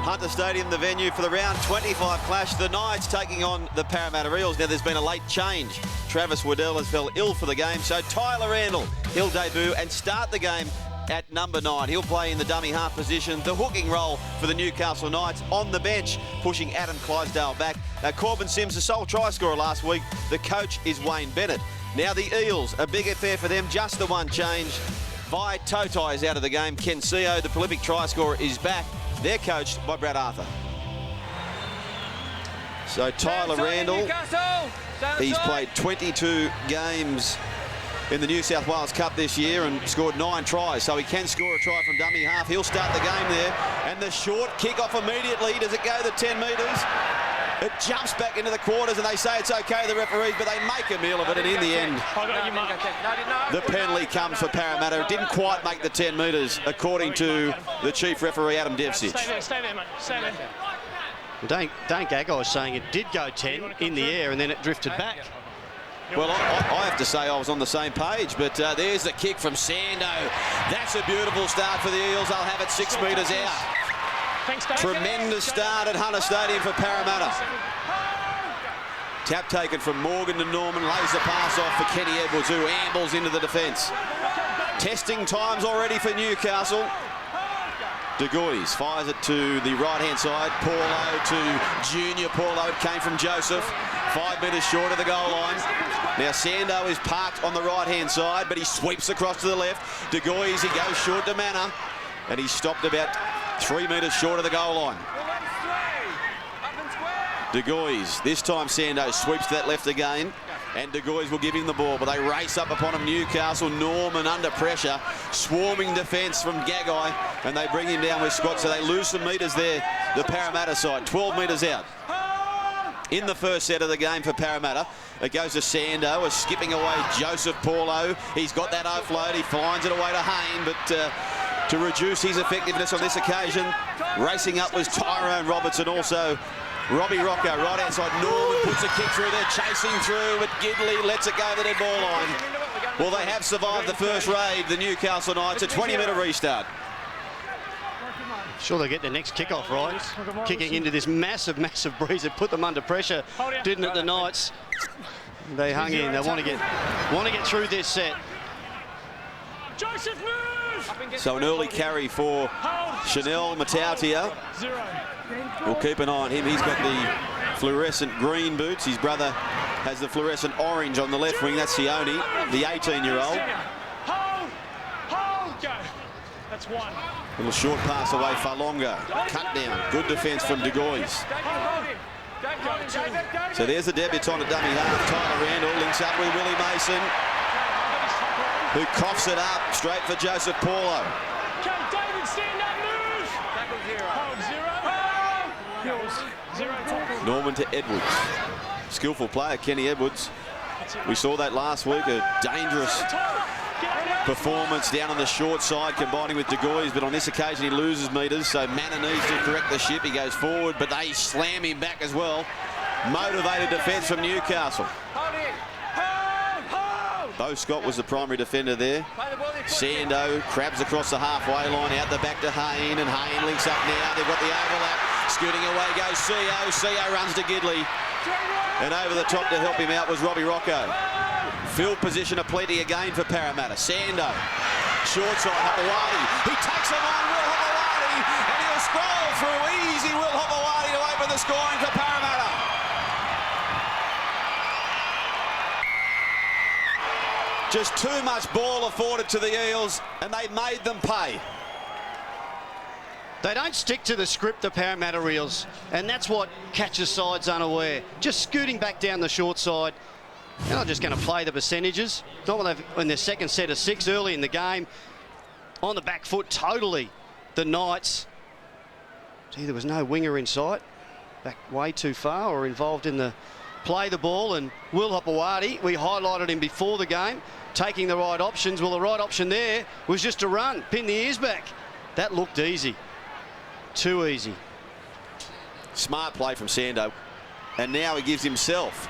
Hunter Stadium, the venue for the round 25 clash. The Knights taking on the Parramatta Eels. Now there's been a late change. Travis Waddell has fell ill for the game, so Tyler Randall, he'll debut and start the game at number 9. He'll play in the dummy half position, the hooking role for the Newcastle Knights. On the bench, pushing Adam Clydesdale back. Corbin Sims, the sole try scorer last week. The coach is Wayne Bennett. Now the Eels, a big affair for them, just the one change. Vi Totai is out of the game. Ken Seo, the prolific try scorer, is back. They're coached by Brad Arthur. So Tyler Randall, he's played 22 games in the New South Wales Cup this year and scored 9 tries. So he can score a try from dummy half. He'll start the game there. And the short kick-off immediately. Does it go the 10 metres? It jumps back into the quarters and they say it's okay, the referees, but they make a meal of it, and in the end, the penalty comes for Parramatta. It didn't quite make the 10 metres, according to the chief referee, Adam Devcich. Stay there, mate. Stay there. Dane Gagai was saying it did go 10 in the air and then it drifted back. Well, I have to say I was on the same page, but there's the kick from Sando. That's a beautiful start for the Eels. They'll have it 6 metres out. Tremendous start at Hunter Stadium for Parramatta. Tap taken from Morgan to Norman, lays the pass off for Kenny Edwards, who ambles into the defence. Testing times already for Newcastle. De Gois fires it to the right-hand side. Paulo to Junior. Paulo, it came from Joseph. 5 metres short of the goal line. Now Sando is parked on the right-hand side, but he sweeps across to the left. De Gois, he goes short to Manor, and he's stopped about 3 metres short of the goal line. De Gois, this time Sando sweeps to that left again, and De Gois will give him the ball, but they race up upon him. Newcastle, Norman under pressure, swarming defence from Gagai, and they bring him down with Scott, so they lose some metres there, the Parramatta side, 12 metres out. In the first set of the game for Parramatta, it goes to Sando, skipping away Joseph Paulo. He's got that offload, he finds it away to Hayne, but to reduce his effectiveness on this occasion, racing up was Tyrone Robertson, also Robbie Rocco, right-hand side. Norman puts a kick through there, chasing through, but Gidley lets it go to the dead ball line. Well, they have survived the first raid, the Newcastle Knights, a 20-minute restart. Sure, they get their next kickoff right. Kicking into this massive breeze that put them under pressure, didn't it, the Knights? They hung in. They want to get through this set. Joseph, move! So an early carry for Chanel Matautia. We'll keep an eye on him. He's got the fluorescent green boots. His brother has the fluorescent orange on the left wing. That's Sione, the 18-year-old. Hold, go. That's one. Little short pass away, Falonga. Cut down. Good defence from De Gois. So there's the debutant at dummy half. Tyler Randall links up with Willie Mason, who coughs it up straight for Joseph Paulo. Okay, David, stand up, move. Hold, 0. Tackle. Norman to Edwards. Skillful player, Kenny Edwards. We saw that last week, a dangerous performance down on the short side, combining with De Gois, but on this occasion he loses metres, so Manor needs to correct the ship. He goes forward, but they slam him back as well. Motivated defence from Newcastle. Bo Scott was the primary defender there. Sando crabs across the halfway line, out the back to Hayne, and Hayne links up now. They've got the overlap. Scooting away goes Seo. Seo runs to Gidley. And over the top to help him out was Robbie Rocco. Field position aplenty again for Parramatta. Sando. Short side, Hopewadi. He takes him on, Will Hopewadi, and he'll scroll through. Easy, Will Hopewadi to open the scoring for Parramatta. Just too much ball afforded to the Eels, and they made them pay. They don't stick to the script, the Parramatta Eels, and that's what catches sides unaware. Just scooting back down the short side. They're not just going to play the percentages. Not when they've in their second set of 6 early in the game. On the back foot totally, the Knights. Gee, there was no winger in sight. Back way too far or involved in the play the ball. And Will Hopewadi, we highlighted him before the game, taking the right options. Well, the right option there was just to run, pin the ears back. That looked easy. Too easy. Smart play from Sando. And now he gives himself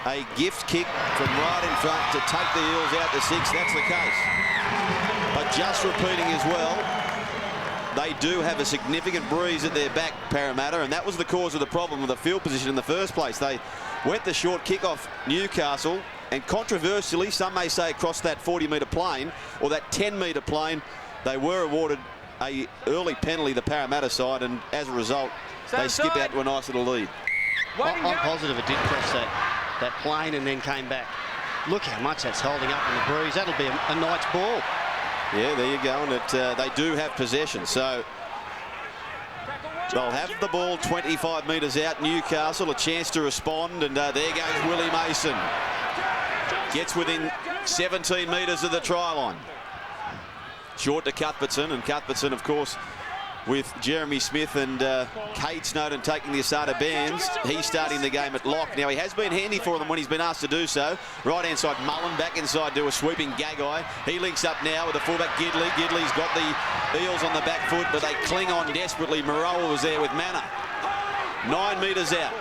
a gift kick from right in front to take the Eels out to 6. That's the case. But just repeating as well, they do have a significant breeze at their back, Parramatta, and that was the cause of the problem with the field position in the first place. They went the short kick off Newcastle, and controversially, some may say across that 40-metre plane or that 10-metre plane, they were awarded a early penalty, the Parramatta side, and as a result, they skip out to a nice little lead. I'm positive it did cross that plane and then came back. Look how much that's holding up in the breeze. That'll be a Knights ball. Yeah, there you go, and they do have possession, so they'll have the ball 25 metres out. Newcastle, a chance to respond, and there goes Willie Mason. Gets within 17 metres of the try line. Short to Cuthbertson, and Cuthbertson, of course, with Jeremy Smith and Kate Snowden taking the Asada bands. He's starting the game at lock. Now, he has been handy for them when he's been asked to do so. Right-hand side, Mullen back inside to a sweeping Gagai. He links up now with the fullback Gidley. Gidley's got the Eels on the back foot, but they cling on desperately. Moroa was there with Manna. 9 metres out.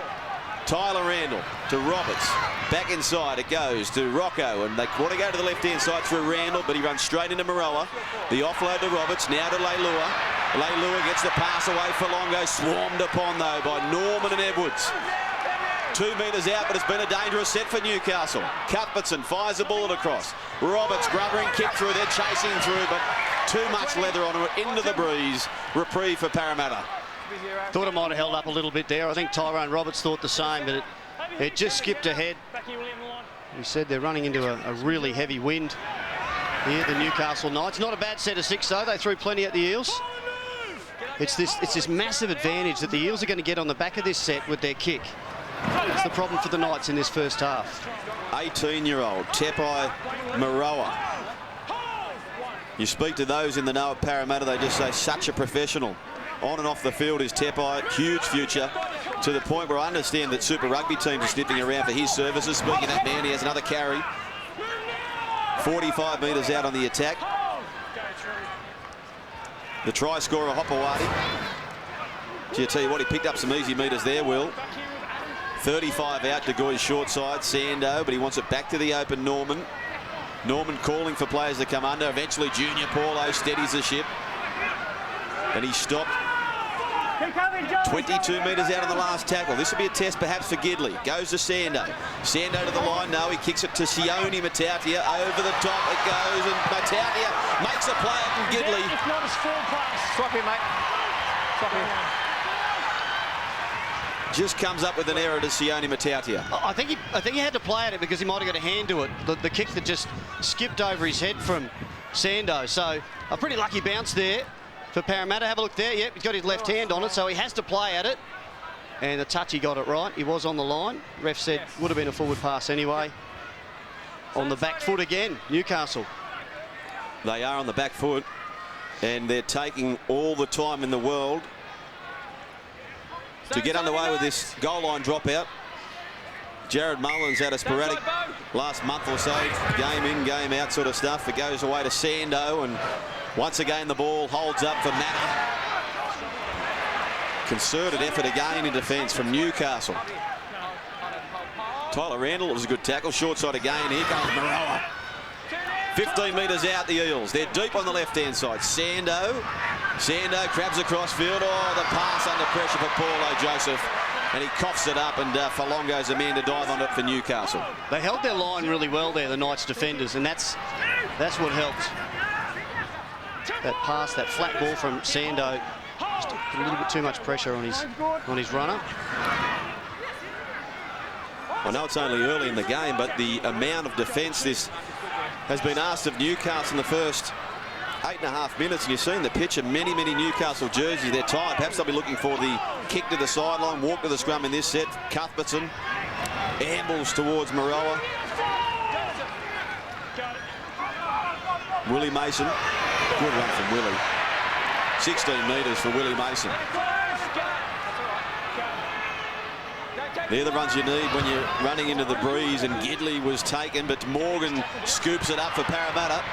Tyler Randall to Roberts. Back inside it goes to Rocco, and they want to go to the left-hand side through Randall, but he runs straight into Moroa. The offload to Roberts, now to Leilua. Leilua gets the pass away for Longo, swarmed upon though by Norman and Edwards. 2 metres out, but it's been a dangerous set for Newcastle. Cuthbertson fires a bullet across. Roberts grubbering kick through, they're chasing through, but too much leather on it, into the breeze. Reprieve for Parramatta. Thought it might have held up a little bit there. I think Tyrone Roberts thought the same, but it just skipped ahead. He said they're running into a really heavy wind here, the Newcastle Knights. Not a bad set of 6 though. They threw plenty at the Eels. It's this massive advantage that the Eels are going to get on the back of this set with their kick. That's the problem for the Knights in this first half. 18-year-old Tepai Moroa. You speak to those in the know of Parramatta, they just say such a professional. On and off the field is Tepai, huge future, to the point where I understand that Super Rugby teams are sniffing around for his services. Speaking of that man, he has another carry. 45 metres out on the attack. The try scorer, Hopewadi. Gee, I tell you what, he picked up some easy metres there, Will. 35 out to Goy's short side, Sando, but he wants it back to the open Norman. Norman calling for players to come under. Eventually, Junior Paulo steadies the ship. And he stopped 22 metres out of the last tackle. This will be a test perhaps for Gidley. Goes to Sando. Sando to the line. No, he kicks it to Sione Matautia. Over the top it goes, and Matautia makes a play at Gidley. It's not a full pass. Swap him, mate. Swap him. Just comes up with an error to Sione Matautia. I think he had to play at it because he might have got a hand to it. The kick that just skipped over his head from Sando. So a pretty lucky bounce there for Parramatta. Have a look there. Yep, he's got his left hand on it, so he has to play at it. And the touch, he got it right. He was on the line. Ref said would have been a forward pass anyway. On the back foot again, Newcastle. They are on the back foot, and they're taking all the time in the world to get underway with this goal line dropout. Jared Mullins had a sporadic last month or so, game in, game out sort of stuff. It goes away to Sando, and once again the ball holds up for Manna. Concerted effort again in defence from Newcastle. Tyler Randall, it was a good tackle. Short side again. Here comes Moroa. 15 metres out, the Eels. They're deep on the left-hand side. Sando crabs across field. Oh, the pass under pressure for Paulo Joseph. And he coughs it up, and Falongo's a man to dive on it for Newcastle. They held their line really well there, the Knights defenders, and that's what helped. That pass, that flat ball from Sando, just put a little bit too much pressure on his runner. I know it's only early in the game, but the amount of defence this has been asked of Newcastle in the first 8.5 minutes, and you've seen the picture, many Newcastle jerseys. They're tired. Perhaps they'll be looking for the kick to the sideline, walk to the scrum in this set. Cuthbertson ambles towards Moroa. Willie Mason. Good run from Willie. 16 metres for Willie Mason. They're the runs you need when you're running into the breeze, and Gidley was taken, but Morgan scoops it up for Parramatta.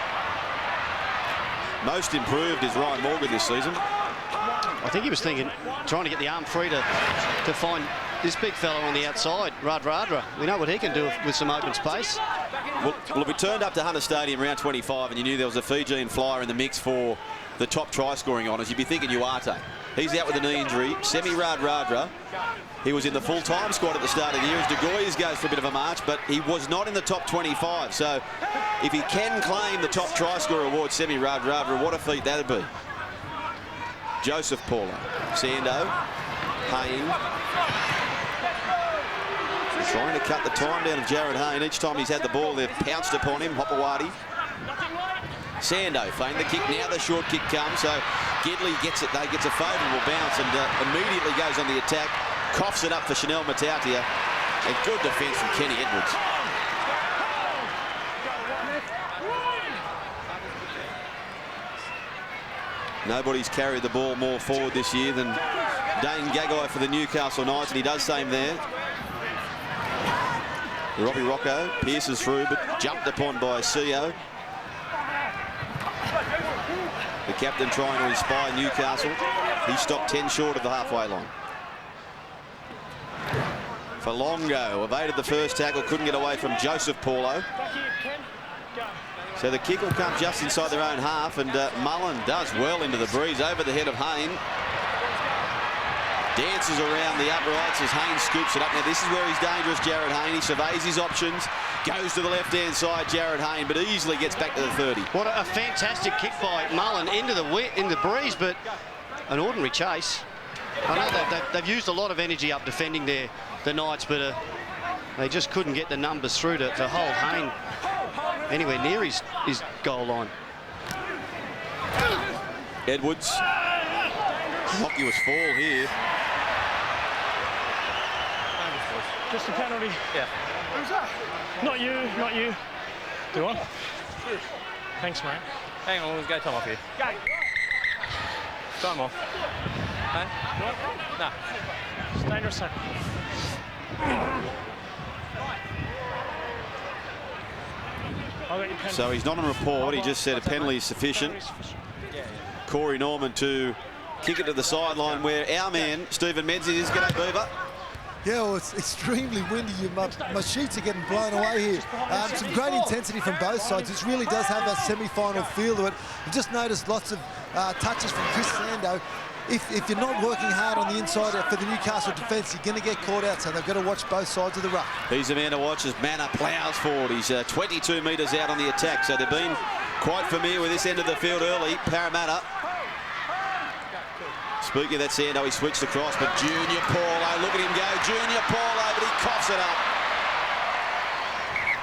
Most improved is Ryan Morgan this season. I think he was thinking, trying to get the arm free to find this big fellow on the outside, Radradra. We know what he can do with some open space. Well, if we turned up to Hunter Stadium round 25 and you knew there was a Fijian flyer in the mix for the top try scoring honours, you'd be thinking Uarte. He's out with a knee injury. Semi Radradra, he was in the full-time squad at the start of the year as De Gois goes for a bit of a march, but he was not in the top 25. So if he can claim the top try scorer award, Semi Radradra, what a feat that'd be. Joseph Paulo, Sando, Hayne. Trying to cut the time down of Jared Hayne. Each time he's had the ball, they've pounced upon him. Hopewadi. Sando feigned the kick. Now the short kick comes. So Gidley gets it. They gets a favourable bounce and immediately goes on the attack. Coughs it up for Chanel Matautia. And good defence from Kenny Edwards. Nobody's carried the ball more forward this year than Dane Gagai for the Newcastle Knights, and he does same there. Robbie Rocco pierces through, but jumped upon by CO. The captain trying to inspire Newcastle. He stopped 10 short of the halfway line. Falongo evaded the first tackle, couldn't get away from Joseph Paulo. So the kick will come just inside their own half, and Mullen does well into the breeze over the head of Hayne. Dances around the uprights as Hayne scoops it up. Now this is where he's dangerous, Jared Hayne. He surveys his options, goes to the left-hand side, Jared Hayne, but easily gets back to the 30. What a fantastic kick by Mullen into the breeze, but an ordinary chase. I know they've used a lot of energy up defending the Knights, but they just couldn't get the numbers through to hold Hayne anywhere near his goal line. Edwards. Innocuous fall here. Just a penalty. Yeah. Not you, not you. Do I? Thanks, mate. Hang on, we'll go time off here. Go. Time off. Hey? No. It's dangerous, sir. I'll get your penalty. So he's not on report. He just said a penalty is sufficient. Corey Norman to kick it to the sideline where our man, Stephen Menzies, is. G'day, Beaver. Yeah, well, it's extremely windy. My sheets are getting blown away here. Some great intensity from both sides. This really does have a semi-final feel to it. I've just noticed lots of touches from Chris Sando. If you're not working hard on the inside for the Newcastle defence, you're going to get caught out, so they've got to watch both sides of the ruck. He's the man to watch as Manor ploughs forward. He's 22 metres out on the attack, so they've been quite familiar with this end of the field early. Parramatta. Speaking of that Sando, he switched across, but Junior Paulo, look at him go. Junior Paulo, but he coughs it up.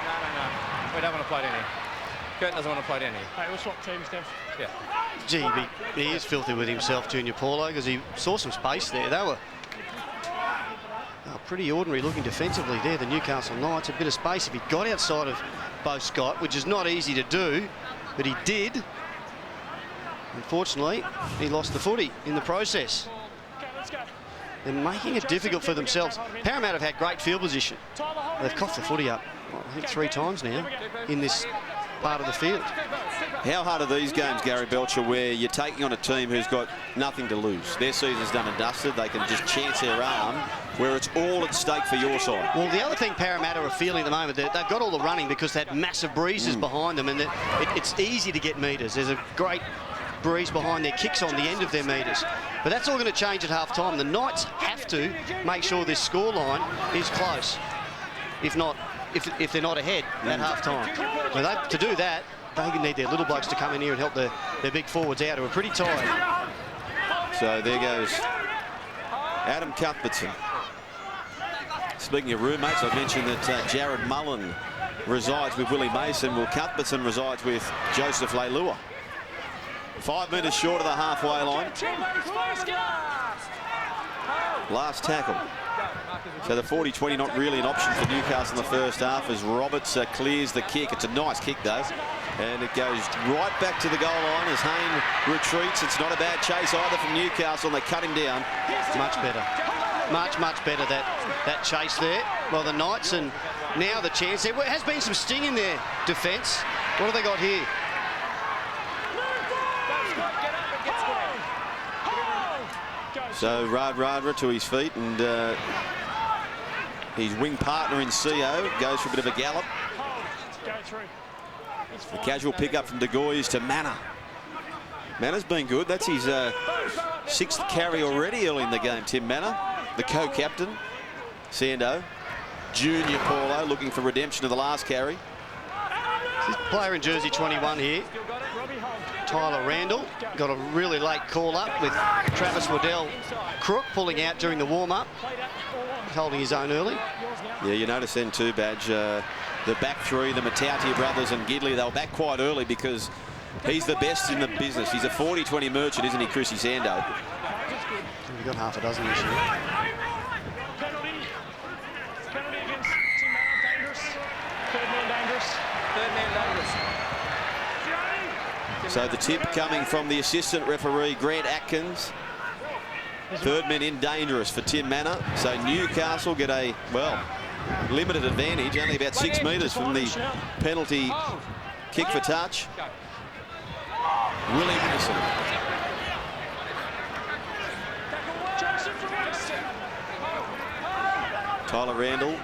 No. We don't want to play it in here. Kurt doesn't want to play it in here. Hey, we'll swap teams, Dev. Yeah. Gee, he is filthy with himself, Junior Paulo, because he saw some space there. They were pretty ordinary looking defensively there, the Newcastle Knights. A bit of space if he got outside of Bo Scott, which is not easy to do, but he did. Unfortunately, he lost the footy in the process. Okay, let's go. They're making it difficult for themselves. Parramatta have had great field position. They've coughed the footy up, I think 3 times now in this part of the field. How hard are these games, Gary Belcher, where you're taking on a team who's got nothing to lose? Their season's done and dusted. They can just chance their arm, where it's all at stake for your side. Well, the other thing Parramatta are feeling at the moment, they've got all the running because they had massive breezes behind them, and it's easy to get metres. There's a great breeze behind their kicks on the end of their metres. But that's all going to change at half-time. The Knights have to make sure this scoreline is close. If not, if they're not ahead at half-time. So to do that, they need their little blokes to come in here and help their big forwards out who are pretty tired. So there goes Adam Cuthbertson. Speaking of roommates, I mentioned that Jared Mullen resides with Willie Mason. Well, Cuthbertson resides with Joseph Leilua. 5 metres short of the halfway line. Last tackle. So the 40-20 not really an option for Newcastle in the first half as Roberts clears the kick. It's a nice kick though. And it goes right back to the goal line as Hayne retreats. It's not a bad chase either from Newcastle, and they cut him down. Much better. Much better that chase there. Well, the Knights, and now the chance. There has been some sting in their defence. What have they got here? So Radradra to his feet, and his wing partner in CO goes for a bit of a gallop. Go through. The casual pickup from De Gois to Manor. Manna's been good. That's his 6th carry already early in the game, Tim Manna, the co-captain. Sando, junior Paulo, looking for redemption of the last carry. This player in jersey 21 here, Tyler Randall, got a really late call up with Travis Waddell Crook pulling out during the warm-up. He's holding his own early. Yeah, you notice then too, Badge, the back three, the Matautia brothers and Gidley, they were back quite early because he's the best in the business. He's a 40-20 merchant, isn't he, Chrissy Sando? We've got half a dozen this year. Penalty against Tim Manna, dangerous. Third man dangerous. So the tip coming from the assistant referee, Grant Atkins. Third man in, dangerous for Tim Manna. So Newcastle get a, well, limited advantage, only about 6 metres from the penalty kick for touch. Willie Mason. Tyler Randall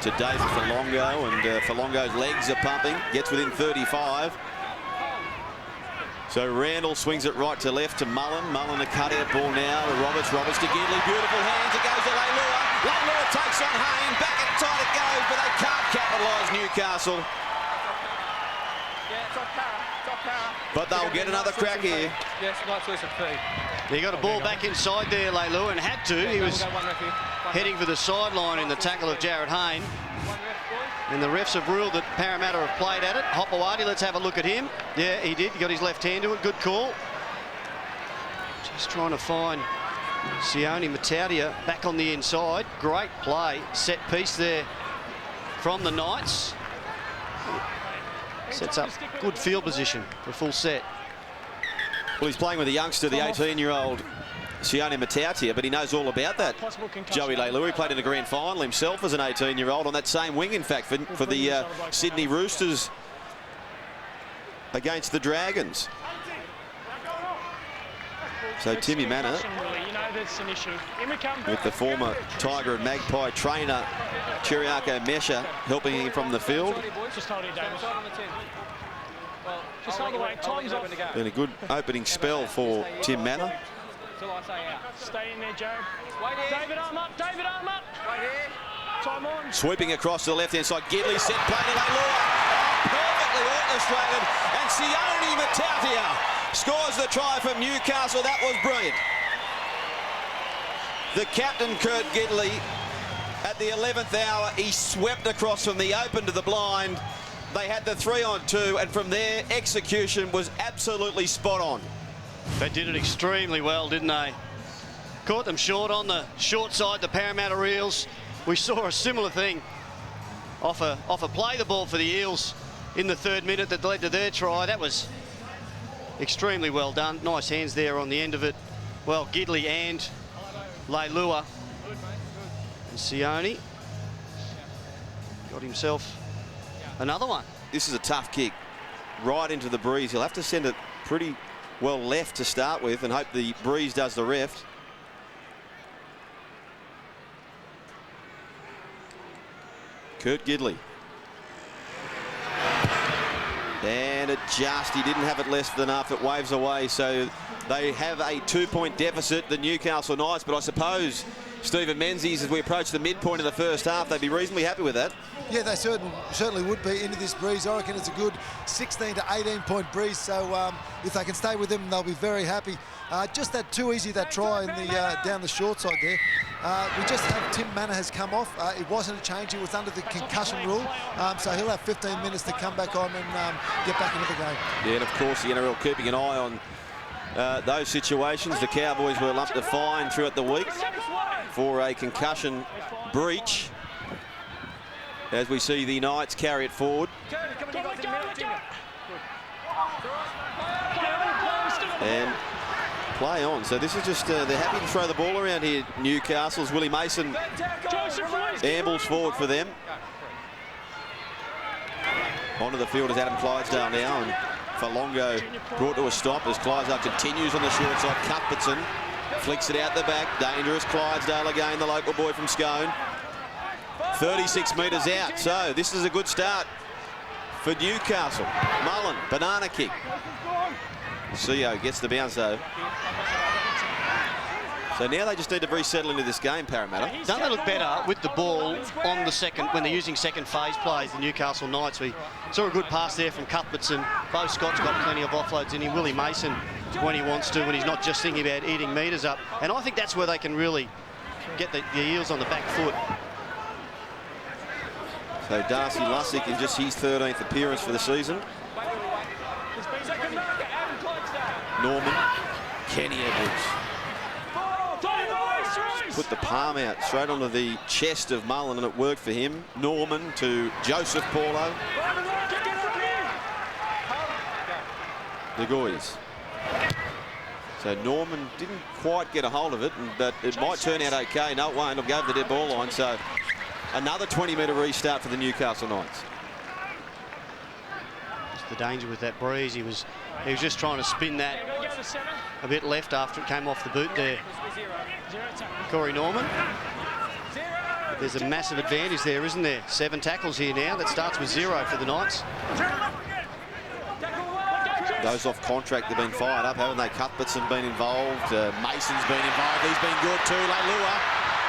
to David Falongo, and Falongo's legs are pumping, gets within 35. So Randall swings it right to left to Mullen. Mullen a cut-out ball now to Roberts. Roberts to Gidley. Beautiful hands. It goes to Leilua. Leilua takes on Hayne. Back and tight it goes, but they can't capitalise Newcastle. But they'll get another crack here. Yes, nice listen, He got a ball back inside there, Leilua, and had to. He was heading for the sideline in the tackle of Jared Hayne. And the refs have ruled that Parramatta have played at it. Hopewadi, let's have a look at him. Yeah, he did. He got his left hand to it. Good call. Just trying to find Sione Matautia back on the inside. Great play. Set piece there from the Knights. Sets up good field position for a full set. Well, he's playing with a youngster, the 18-year-old Sione Matautia, but he knows all about that. Joey Leilua, he played in the grand final himself as an 18-year-old on that same wing, in fact, for the Sydney Roosters against the Dragons. So Timmy Manna, with the former Tiger and Magpie trainer Chiriako Mesha helping him from the field. Been a good opening spell for Tim Manna. Stay in there, Joe. David arm up. Time on. Sweeping across to the left-hand side. Gidley set play to Leilua. Perfectly orchestrated. And Sione Matautia scores the try from Newcastle. That was brilliant. The captain, Kurt Gidley, at the 11th hour, he swept across from the open to the blind. They had the 3-on-2, and from there, execution was absolutely spot on. They did it extremely well, didn't they? Caught them short on the short side, the Parramatta Eels. We saw a similar thing off a play the ball for the Eels in the 3rd minute that led to their try. That was extremely well done. Nice hands there on the end of it. Well, Gidley and Leilua. And Sione got himself another one. This is a tough kick. Right into the breeze. He'll have to send it pretty well left to start with and hope the breeze does the rest. Kurt Gidley. And it just, he didn't have it less than enough. It waves away. So they have a 2-point deficit, the Newcastle Knights. But I suppose Stephen Menzies, as we approach the midpoint of the first half, they'd be reasonably happy with that. Yeah, they certainly would be into this breeze. I reckon it's a good 16 to 18 point breeze. So if they can stay with them, they'll be very happy. Just that too easy, that try in the down the short side there. We just have Tim Manna has come off. It wasn't a change. It was under the concussion rule. So he'll have 15 minutes to come back on and get back into the game. Yeah, and of course the NRL keeping an eye on those situations. The Cowboys were lumped a fine throughout the week for a concussion breach. As we see the Knights carry it forward. And play on. So this is just, they're happy to throw the ball around here, Newcastle's. Willie Mason ambles forward for them. Onto the field is Adam Clydesdale now, and Falongo brought to a stop as Clydesdale continues on the short side. Cuthbertson flicks it out the back. Dangerous Clydesdale again, the local boy from Scone. 36 metres out, so this is a good start for Newcastle. Mullen, banana kick. CEO gets the bounce though. So now they just need to resettle into this game, Parramatta. Don't they look better with the ball on the second, when they're using second phase plays, the Newcastle Knights? We saw a good pass there from Cuthbertson. Bo Scott's got plenty of offloads in him. Willie Mason, when he wants to, when he's not just thinking about eating metres up. And I think that's where they can really get the Eels on the back foot. So Darcy Lussick in just his 13th appearance for the season. Norman, Kenny Edwards. Put the palm out straight onto the chest of Mullen, and it worked for him. Norman to Joseph Paulo. De Gois. So Norman didn't quite get a hold of it, but it might turn out okay. No, it won't. It'll go over the dead ball line. So another 20-metre restart for the Newcastle Knights. It's the danger with that breeze. He was just trying to spin that a bit left after it came off the boot there. Corey Norman. There's a massive advantage there, isn't there? 7 tackles here now. That starts with 0 for the Knights. Those off contract have been fired up, haven't they? Cuthbertson been involved. Mason's been involved. He's been good too. Leilua.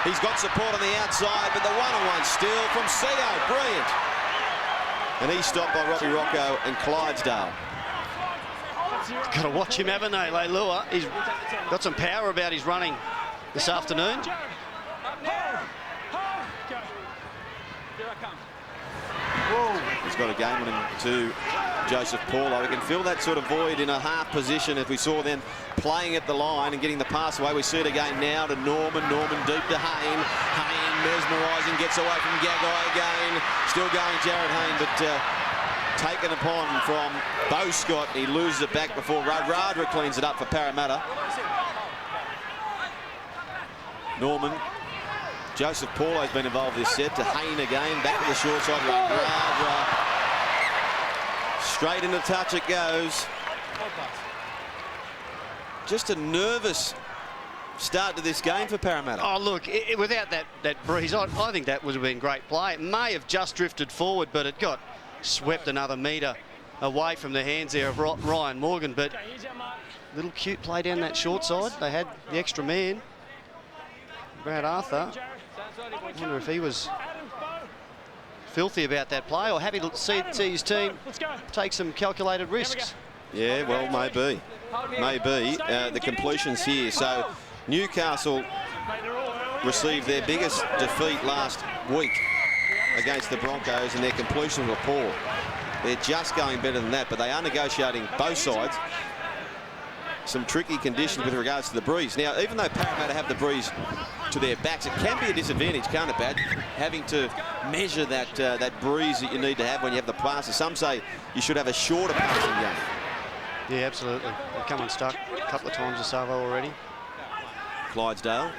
He's got support on the outside, but the one-on-one steal from CEO. Brilliant. And he's stopped by Robbie Rocco and Clydesdale. Got to watch him, haven't they, Leilua? He's got some power about his running this afternoon. He's got a game on him to Joseph Paulo. We can fill that sort of void in a half position if we saw them playing at the line and getting the pass away. We see it again now to Norman. Norman deep to Hayne. Hayne mesmerising, gets away from Gagai again. Still going Jared Hayne, but taken upon from Bo Scott. He loses it back before Radra cleans it up for Parramatta. Norman. Joseph Paulo's been involved this set. To Hayne again. Back to the short side. Radra. Straight into touch it goes. Just a nervous start to this game for Parramatta. Oh, look, without that breeze, I think that would have been great play. It may have just drifted forward, but it got swept another metre away from the hands there of Ryan Morgan. But little cute play down that short side. They had the extra man, Brad Arthur. I wonder if he was filthy about that play or happy to see his team take some calculated risks. Yeah, well, maybe. Maybe. The completions here. So Newcastle received their biggest defeat last week against the Broncos, and their completions were poor. They're just going better than that, but they are negotiating both sides some tricky conditions with regards to the breeze. Now, even though Parramatta have the breeze to their backs, it can be a disadvantage, can't it, Bad? Having to measure that breeze that you need to have when you have the passes. Some say you should have a shorter passing game. Yeah, absolutely. They've come unstuck a couple of times to Savo already. Clydesdale.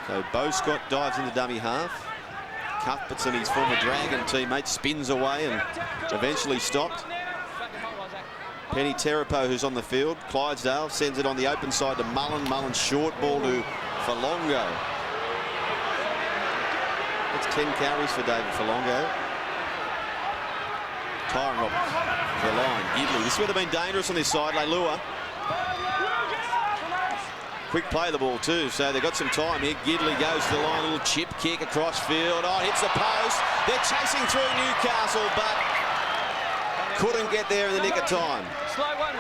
So Bo Scott dives into dummy half. Cuthbertson, his former Dragon teammate, spins away and eventually stopped. Penny Terapo, who's on the field. Clydesdale sends it on the open side to Mullen. Mullen short ball to Falongo. That's 10 carries for David Falongo. Tyron Roberts to the line. Gidley. This would have been dangerous on this side. Leilua. Quick play of the ball too, so they've got some time here. Gidley goes to the line, a little chip kick across field. Oh, hits the post. They're chasing through Newcastle, but couldn't get there in the nick of time. Slow one.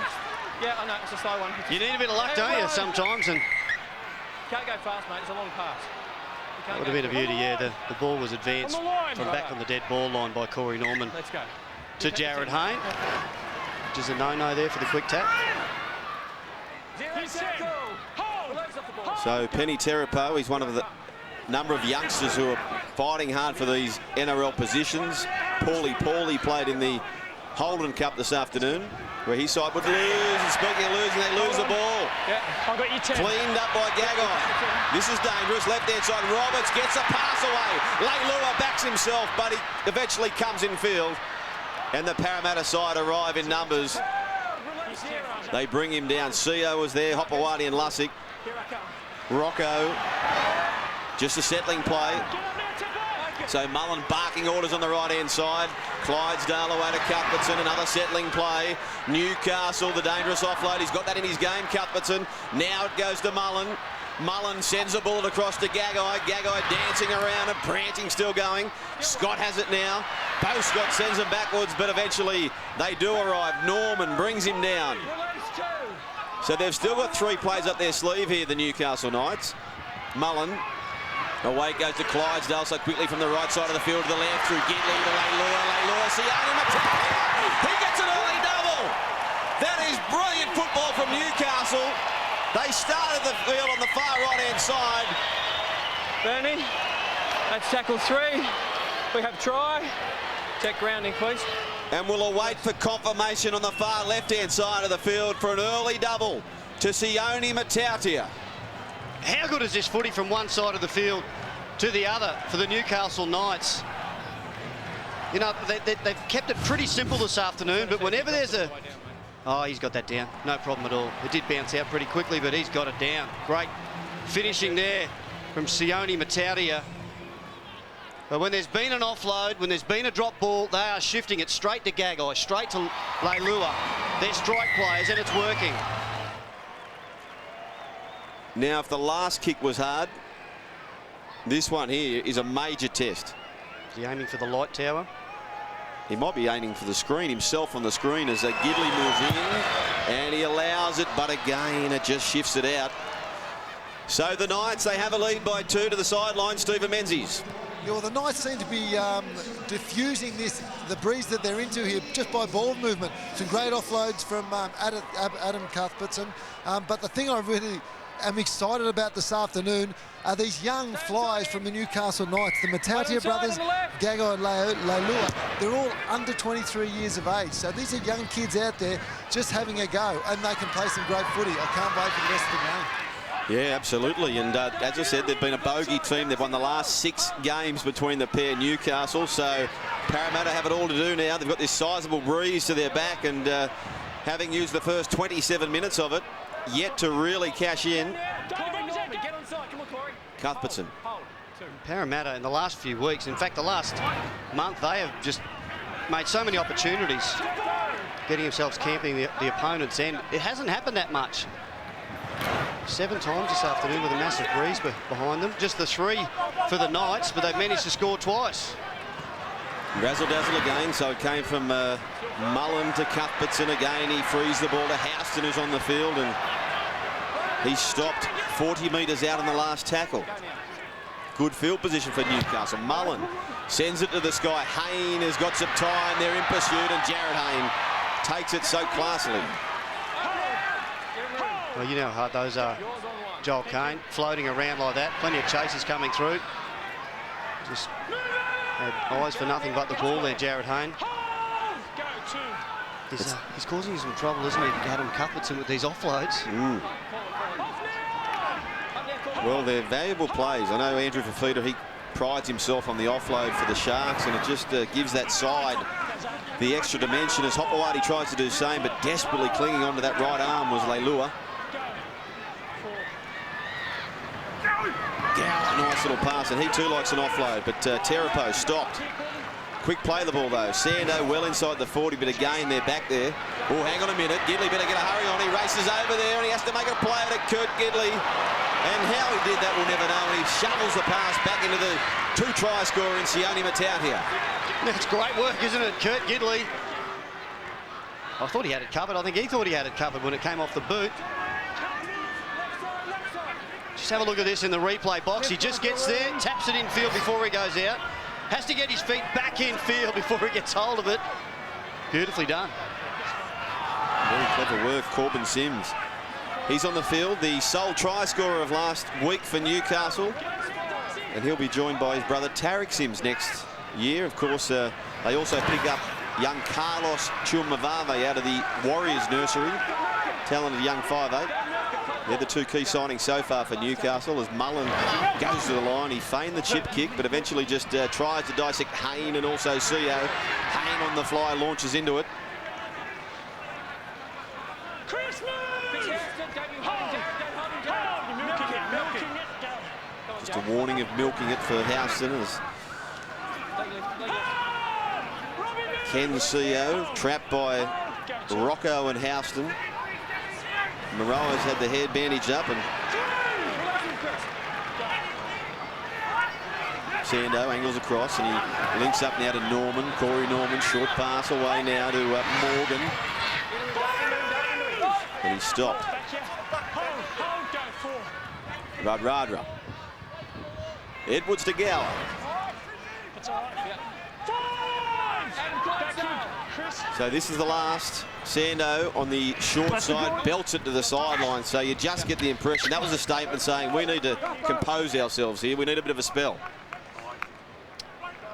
Yeah, I know, it's a slow one. You need a bit of luck, don't you, sometimes? And Can't go fast, mate. It's a long pass. what a bit of beauty, yeah. The ball was advanced from back on the dead ball line by Corey Norman. Let's go. To Jared Hayne, which is a no-no there for the quick tap. So Penny Terapo, he's one of the number of youngsters who are fighting hard for these NRL positions. Paulie played in the Holden Cup this afternoon, where his side would lose. And speaking of losing, they lose the ball. Yeah, I got you 10. Cleaned up by Gagai. This is dangerous. Left-hand side, Roberts gets a pass away. Leilua backs himself, but he eventually comes in field. And the Parramatta side arrive in numbers. They bring him down. CEO was there, Hopewadi and Lussick. Rocco, just a settling play. So Mullen barking orders on the right-hand side. Clydesdale away to Cuthbertson, another settling play. Newcastle, the dangerous offload. He's got that in his game, Cuthbertson. Now it goes to Mullen. Mullen sends a bullet across to Gagai. Gagai dancing around and prancing, still going. Scott has it now. Bo Scott sends him backwards, but eventually they do arrive. Norman brings him down. So they've still got 3 plays up their sleeve here, the Newcastle Knights. Mullen. Away goes to Clydesdale, so quickly from the right side of the field to the left through Gidley to Leilua. Leilua, Sione Matapia. He gets an early double. That is brilliant football from Newcastle. They started the field on the far right-hand side. Bernie, that's tackle 3. We have try. Check grounding, please. And we'll await for confirmation on the far left-hand side of the field for an early double to Sione Matapia. How good is this footy from one side of the field to the other for the Newcastle Knights? You know, they've kept it pretty simple this afternoon, but whenever there's a... Oh, he's got that down. No problem at all. It did bounce out pretty quickly, but he's got it down. Great finishing there from Sione Matapia. But when there's been an offload, when there's been a drop ball, they are shifting it straight to Gagai, straight to Leilua. They're strike players, and it's working. Now, if the last kick was hard, this one here is a major test. Is he aiming for the light tower? He might be aiming for the screen himself on the screen as Gidley moves in, and he allows it, but again, it just shifts it out. So the Knights, they have a lead by 2 to the sideline. Stephen Menzies. Yeah, well, the Knights seem to be diffusing the breeze that they're into here just by ball movement. Some great offloads from Adam Cuthbertson. But the thing I really am excited about this afternoon are these young flyers from the Newcastle Knights, the Matapia brothers, Gagai and Leilua. They're all under 23 years of age. So these are young kids out there just having a go, and they can play some great footy. I can't wait for the rest of the game. Yeah, absolutely. And as I said, they've been a bogey team. They've won the last 6 games between the pair, Newcastle. So Parramatta have it all to do now. They've got this sizable breeze to their back, and having used the first 27 minutes of it, yet to really cash in. Cuthbertson. Parramatta in the last few weeks, in fact the last month, they have just made so many opportunities getting themselves camping the opponent's end. It hasn't happened that much. 7 times this afternoon with a massive breeze behind them. Just the 3 for the Knights, but they've managed to score twice. Razzle-dazzle again, so it came from Mullen to Cuthbertson again. He frees the ball to Houston, who's on the field, and he's stopped 40 metres out on the last tackle. Good field position for Newcastle. Mullen sends it to the sky. Hayne has got some time. They're in pursuit, and Jared Hayne takes it so classily. Well, you know how hard those are, Joel Kane, floating around like that. Plenty of chases coming through. Just had eyes for nothing but the ball there, Jared Hayne. He's causing some trouble, isn't he, Adam Cuthbertson, with these offloads. Well, they're valuable plays. I know Andrew Fafita, he prides himself on the offload for the Sharks, and it just gives that side the extra dimension as Hopewadi tries to do the same, but desperately clinging onto that right arm was Leilua. Gow, nice little pass, and he too likes an offload, but Terapo stopped. Quick play the ball though. Sando well inside the 40, but again they're back there. Oh, hang on a minute. Gidley better get a hurry on. He races over there, and he has to make a play to Kurt Gidley. And how he did that we'll never know. And he shovels the pass back into the 2-try scorer in Sione Matapia. That's great work, isn't it, Kurt Gidley? I thought he had it covered. I think he thought he had it covered when it came off the boot. Just have a look at this in the replay box. He just gets there, taps it in field before he goes out. Has to get his feet back in field before he gets hold of it. Beautifully done. Very clever work, Corbin Sims. He's on the field, the sole try scorer of last week for Newcastle. And he'll be joined by his brother Tarek Sims next year. Of course, they also pick up young Carlos Chumavave out of the Warriors nursery. Talented young 5'8". They're the 2 key signings so far for Newcastle as Mullen goes to the line. He feigned the chip kick, but eventually just tries to dissect Hayne and also CO. Hayne on the fly launches into it. Just a warning of milking it for Houston as Ken CO trapped by Rocco and Houston. Moreau's had the head bandage up, and Sando angles across, and he links up now to Norman. Corey Norman, short pass away now to Morgan. And he's stopped. Radradra. Edwards to Gower. So this is the last. Sando on the short side belts it to the sideline. So you just get the impression that was a statement saying we need to compose ourselves here. We need a bit of a spell.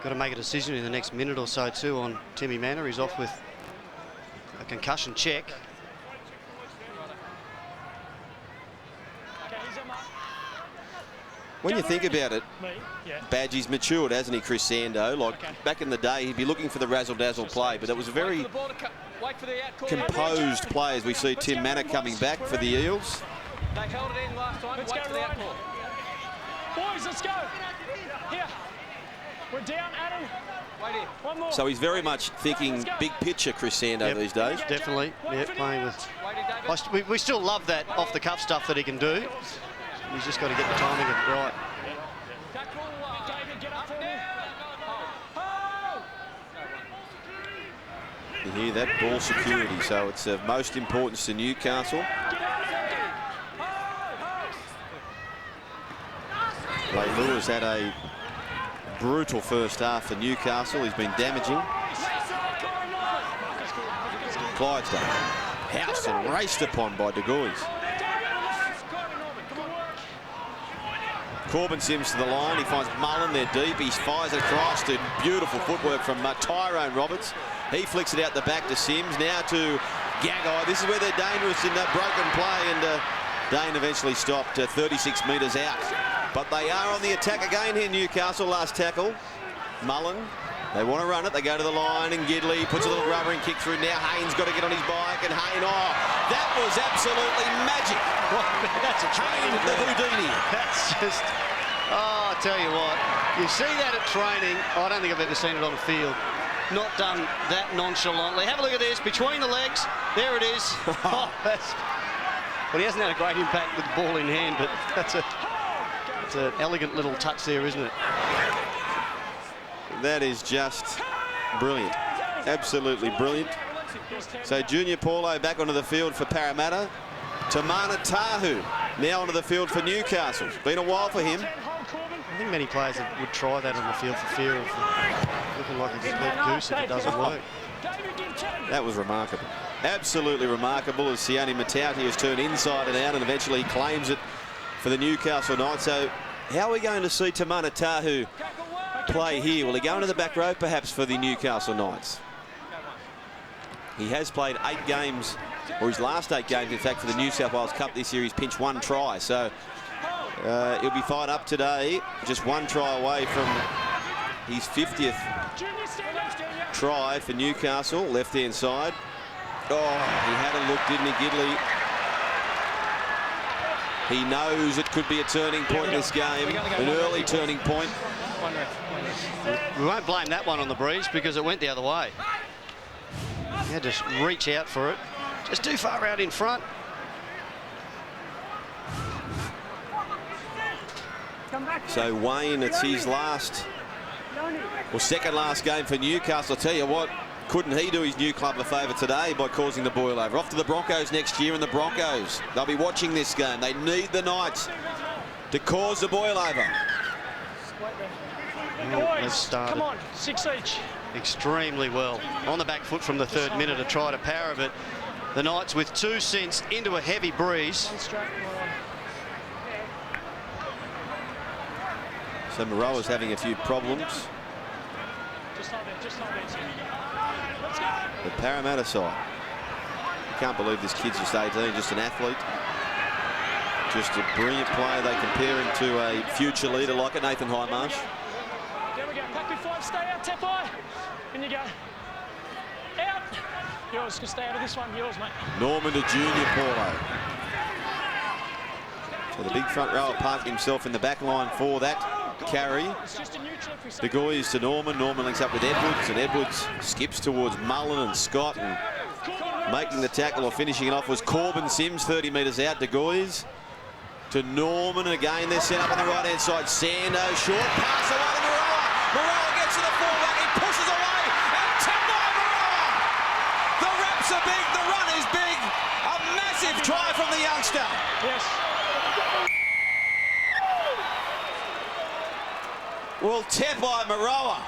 Got to make a decision in the next minute or so too on Timmy Manor. He's off with a concussion check. When you think about it, Badgie's matured, hasn't he, Chris Sando? Like back in the day, he'd be looking for the razzle-dazzle play, but it was a very composed play as we see Tim Manor coming back for the Eels. They held it in last time. Wait for the outcall. Boys, let's go. Here. We're down, Adam. Wait here. One more. So he's very much thinking big picture, Chris Sando, these days. Definitely. Yeah, playing with. We still love that off-the-cuff stuff that he can do. He's just got to get the timing of it right. David, get up for me. You hear that ball security, so it's of most importance to Newcastle. Ray Lewis had a brutal first half for Newcastle. He's been damaging. Clydesdale. Houston raced upon by De Gois. Corbin Sims to the line. He finds Mullen there deep. He fires it across to beautiful footwork from Tyrone Roberts. He flicks it out the back to Sims. Now to Gagai. This is where they're dangerous in that broken play. And Dane eventually stopped 36 metres out. But they are on the attack again here, Newcastle. Last tackle. Mullen. They want to run it. They go to the line, and Gidley puts a little rubbering kick through. Now Haynes got to get on his bike, and Haynes, oh, that was absolutely magic. That's a training. The Houdini. That's just, oh, I tell you what, you see that at training. I don't think I've ever seen it on the field. Not done that nonchalantly. Have a look at this, between the legs. There it is. Oh, well, he hasn't had a great impact with the ball in hand, but that's an elegant little touch there, isn't it? That is just brilliant. Absolutely brilliant. So Junior Paulo back onto the field for Parramatta. Tamana Tahu now onto the field for Newcastle. Been a while for him. I think many players would try that on the field for fear of looking like a complete goose if it doesn't work. That was remarkable. Absolutely remarkable as Sione Matauti has turned inside and out and eventually claims it for the Newcastle Knights. So how are we going to see Tamana Tahu play here? Will he go into the back row perhaps for the Newcastle Knights? He has played 8 games, or his last 8 games in fact, for the New South Wales Cup this year. He's pinched 1 try, so he'll be fired up today, just 1 try away from his 50th try for Newcastle. Left hand side. Oh, he had a look, didn't he, Gidley? He knows it could be a turning point in this game, an early turning point. We won't blame that one on the Breeze because it went the other way. He had to reach out for it. Just too far out in front. So Wayne, it's his last, or second last game for Newcastle. I'll tell you what, couldn't he do his new club a favour today by causing the boil over? Off to the Broncos next year, and the Broncos, they'll be watching this game. They need the Knights to cause the boil over. They've started Come on, 6 each. extremely well. On the back foot from the 3rd minute to try to power of it. The Knights with 2 cents into a heavy breeze. So Moreau's having a few problems. Just hold it, just hold it. Let's go. The Parramatta side. I can't believe this kid's just 18, just an athlete. Just a brilliant player. They compare him to a future leader like a Nathan Highmarsh. There we go. Pack with 5. Stay out, Tepai. In you go. Out. Yours can stay out of this one. Yours, mate. Norman to Junior Paulo. So the big front rower parked himself in the back line for that. carry. De Gois to Norman. Norman links up with Edwards, and Edwards skips towards Mullen and Scott. And making the tackle or finishing it off was Corbin Sims, 30 metres out. De Gois to Norman. Again, they're set up on the right-hand side. Sando, short pass away to Maroa. Maroa gets to the fullback. He pushes away. And tapped by Maroa. The raps are big. The run is big. A massive try from the youngster. Yes. Well, Tepai Maroa.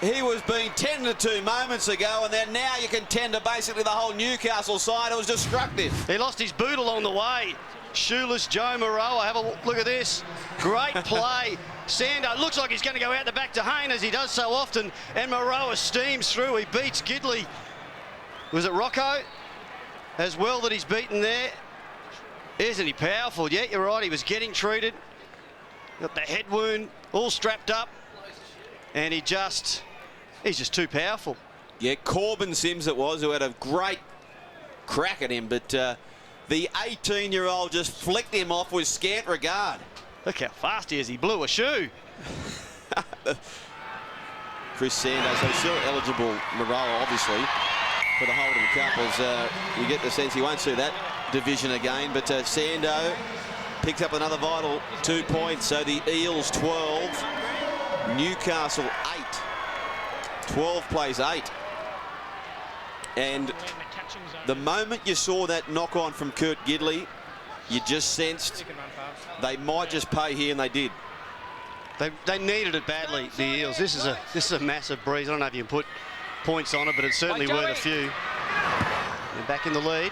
He was being tended to moments ago, and then now you can tend to basically the whole Newcastle side. It was destructive. He lost his boot along the way. Shoeless Joe Maroa. Have a look at this. Great play. Sando looks like he's going to go out the back to Hayne, as he does so often, and Maroa steams through. He beats Gidley. Was it Rocco as well that he's beaten there? Isn't he powerful? Yeah, you're right. He was getting treated. Got the head wound all strapped up, and he's just too powerful. Yeah, Corbin Sims it was, who had a great crack at him, but the 18-year-old just flicked him off with scant regard. Look how fast he is. He blew a shoe. Chris Sando, so still eligible, Maroa, obviously, for the Holden Cup, as you get the sense he won't see that division again, but Sando picked up another vital 2 points. So the Eels 12, Newcastle 8. 12 plays 8. And the moment you saw that knock on from Kurt Gidley, you just sensed they might just pay here, and they did. They needed it badly, the Eels. This is a massive breeze. I don't know if you can put points on it, but it's certainly worth a few. They're back in the lead.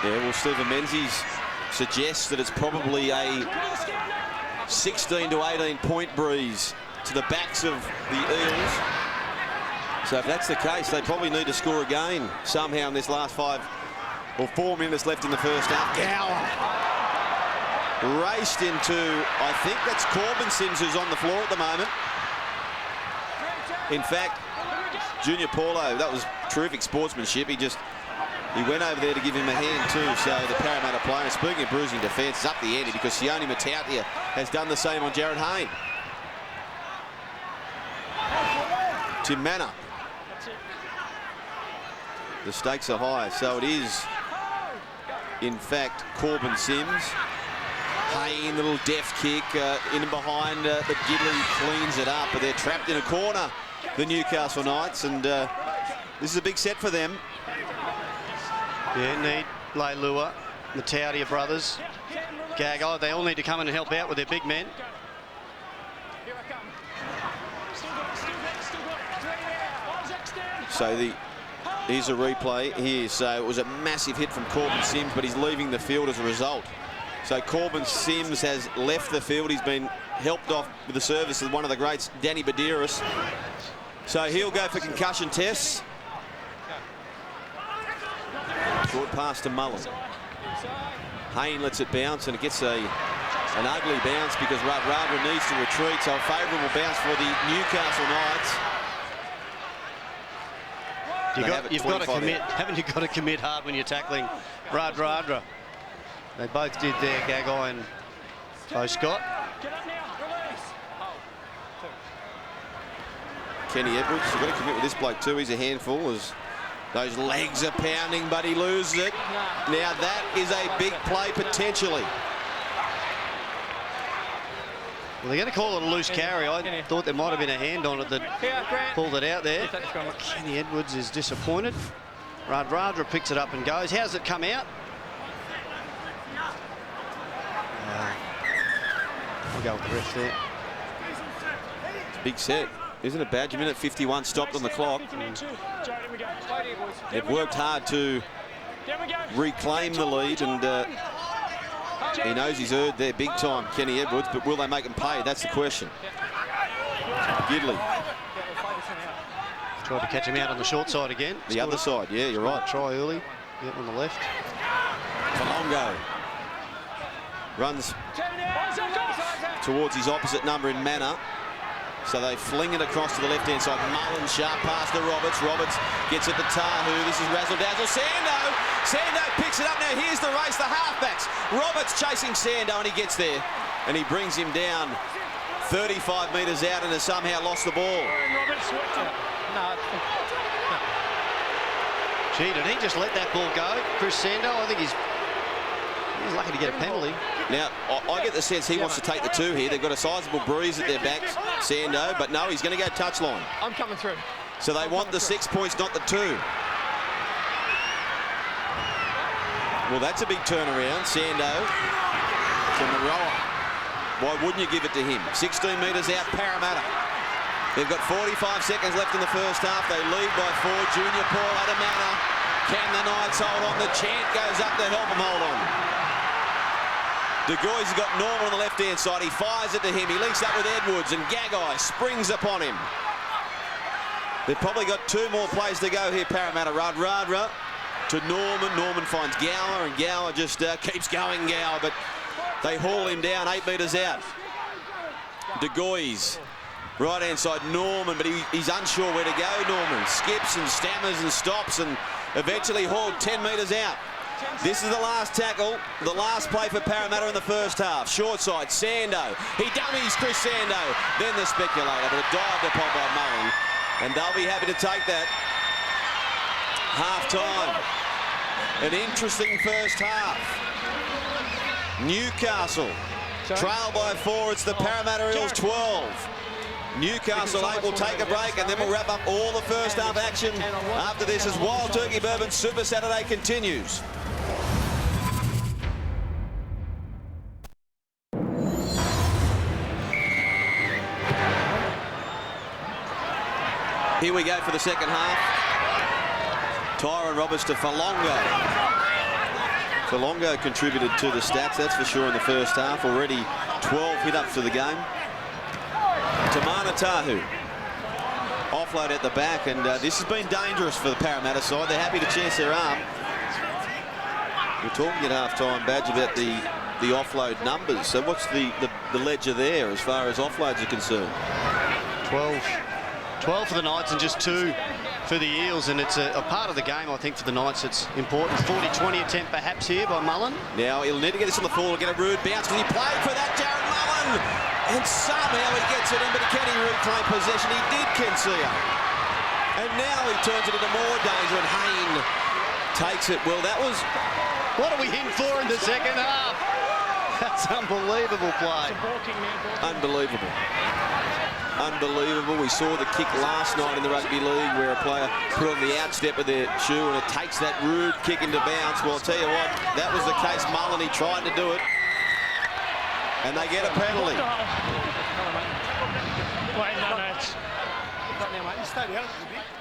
Yeah, well, Stephen Menzies suggests that it's probably a 16 to 18 point breeze to the backs of the Eels. So if that's the case, they probably need to score again somehow in this last 4 minutes left in the first half. Gower raced into, I think that's Corbin Sims, who's on the floor at the moment. In fact, Junior Paulo, that was terrific sportsmanship. He went over there to give him a hand too. So the Parramatta player, speaking of bruising defence, is up the ante because Sione Matautia has done the same on Jared Hayne. Tim Manor. The stakes are high, so it is, in fact, Corbin Sims. Hayne, little deft kick in and behind, but Gidley cleans it up. But they're trapped in a corner, the Newcastle Knights, and this is a big set for them. Yeah, need Leilua, Matautia brothers, Gagai. They all need to come in and help out with their big men. So here's a replay here. So it was a massive hit from Corbin Sims, but he's leaving the field as a result. So Corbin Sims has left the field. He's been helped off with the service of one of the greats, Danny Badiris. So he'll go for concussion tests. Short pass to Mullen. Hayne lets it bounce, and it gets an ugly bounce because Radradra needs to retreat. So a favourable bounce for the Newcastle Knights. You've got to commit. Haven't you got to commit hard when you're tackling Radradra? They both did there, Gagai and Bo Scott. Kenny Edwards, you've got to commit with this bloke too. He's a handful as those legs are pounding, but he loses it. Now that is a big play potentially. Well, they're going to call it a loose carry. I thought there might have been a hand on it that pulled it out there. Kenny Edwards is disappointed. Radradra picks it up and goes. How's it come out? I'll go with the ref there. It's a big set, isn't it, Badge? A minute 51 stopped on the clock. They've worked hard to reclaim the lead, and he knows he's earned there big time, Kenny Edwards, but will they make him pay? That's the question. Gidley. Tried to catch him out on the short side again. The other side, yeah, you're right. Try early, yeah, on the left. Palongo runs towards his opposite number in Manor. So they fling it across to the left-hand side. Mullen, sharp pass to Roberts. Roberts gets it to Tahu. This is razzle-dazzle. Sando Sando picks it up now. Here's the race, the halfbacks. Roberts chasing Sando, and he gets there. And he brings him down 35 metres out and has somehow lost the ball. Gee, did he just let that ball go, Chris Sando? I think he's lucky to get a penalty. Now, I get the sense he wants to take the 2 here. They've got a sizable breeze at their backs, Sando, but no, he's going to go touchline. I'm coming through. So they want the 6 points, not the 2. Well, that's a big turnaround. Sando to Maroa. Why wouldn't you give it to him? 16 metres out, Parramatta. They've got 45 seconds left in the first half. They lead by 4. Junior Paul Adamana. Can the Knights hold on? The chant goes up to help them hold on. De Goey's got Norman on the left-hand side. He fires it to him. He links up with Edwards, and Gagai springs upon him. They've probably got 2 more plays to go here, Parramatta. Radradra to Norman. Norman finds Gower, and Gower just keeps going, Gower, but they haul him down 8 metres out. De Goey's right-hand side, Norman, but he's unsure where to go, Norman. Skips and stammers and stops and eventually hauled 10 metres out. This is the last tackle, the last play for Parramatta in the first half. Short side, Sando. He dummies Chris Sando. Then the speculator, but a dived upon by Mullen. And they'll be happy to take that. Half-time. An interesting first half. Newcastle trail by 4. It's the Parramatta Eels 12. Newcastle 8 will take a break, and then we'll wrap up all the first half action after this as Wild Turkey Bourbon Super Saturday continues. Here we go for the second half. Tyrone Roberts to Falongo. Falongo contributed to the stats, that's for sure, in the first half. Already 12 hit-ups for the game. Tamana Tahu. Offload at the back, and this has been dangerous for the Parramatta side. They're happy to chance their arm. We're talking at half-time, Badge, about the offload numbers. So what's the ledger there as far as offloads are concerned? 12 for the Knights and just 2 for the Eels, and it's a part of the game, I think, for the Knights. It's important. 40-20 attempt perhaps here by Mullen. Now he'll need to get this on the floor, get a rude bounce, because he played for that, Jared Mullen, and somehow he gets it in, but can he reclaim possession? He did, Kensia. And now he turns it into more danger, and Hayne takes it. Well, that was... What are we in for in the second half? That's unbelievable play. Unbelievable. Unbelievable. We saw the kick last night in the Rugby League where a player put on the outstep of their shoe and it takes that rude kick into bounds. Well, I'll tell you what, that was the case. Mullen, he tried to do it. And they get a penalty. Wait, no,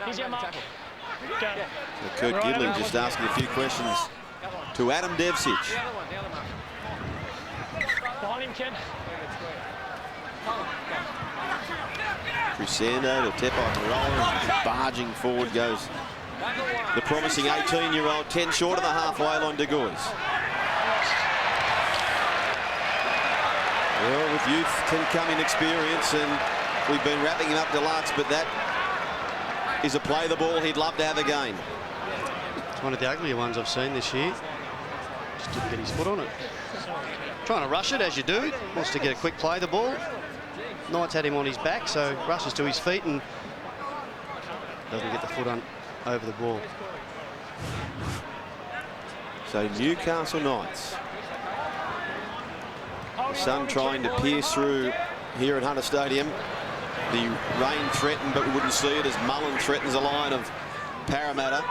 he's your mark. Kurt Gidling just asking a few questions to Adam Devcich. Behind him, Ken. Crucendo to Tepai Roller, barging forward goes the promising 18-year-old, 10 short of the halfway line, De Goey's. Well, with youth can come inexperience, and we've been wrapping him up deluxe, but that is a play the ball he'd love to have again. It's one of the uglier ones I've seen this year. Just didn't get his foot on it. Trying to rush it, as you do. Wants to get a quick play the ball. Knights had him on his back, so rushes to his feet and doesn't get the foot on over the ball. So Newcastle Knights. The sun trying to pierce through here at Hunter Stadium. The rain threatened, but we wouldn't see it as Mullen threatens a line of Parramatta.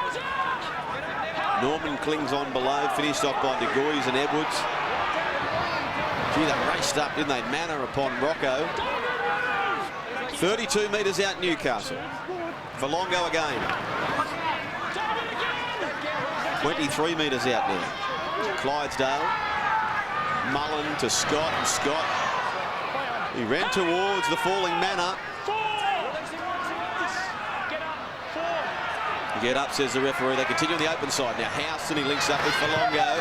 Norman clings on below, finished off by De Goey's and Edwards. Gee, they raced up, didn't they? Manor upon Rocco. 32 metres out Newcastle. Falongo again. 23 metres out now. Clydesdale. Mullen to Scott, and Scott, he ran towards the falling Manor. Get up, says the referee. They continue on the open side. Now Houston, he links up with Falongo.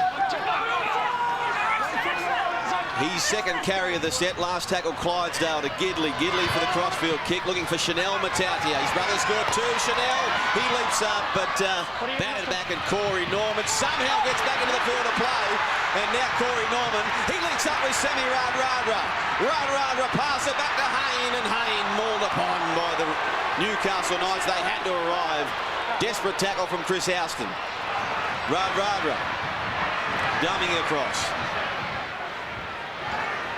His second carry of the set. Last tackle Clydesdale to Gidley. Gidley for the crossfield kick, looking for Chanel Matautia. His brother scored 2. Chanel, he leaps up, but batted back, and Corey Norman somehow gets back into the field of play. And now Corey Norman, he links up with Semi Radradra. Radradra pass it back to Hayne, and Hayne mauled upon by the Newcastle Knights. They had to arrive. Desperate tackle from Chris Houston. Radradra dumbing across.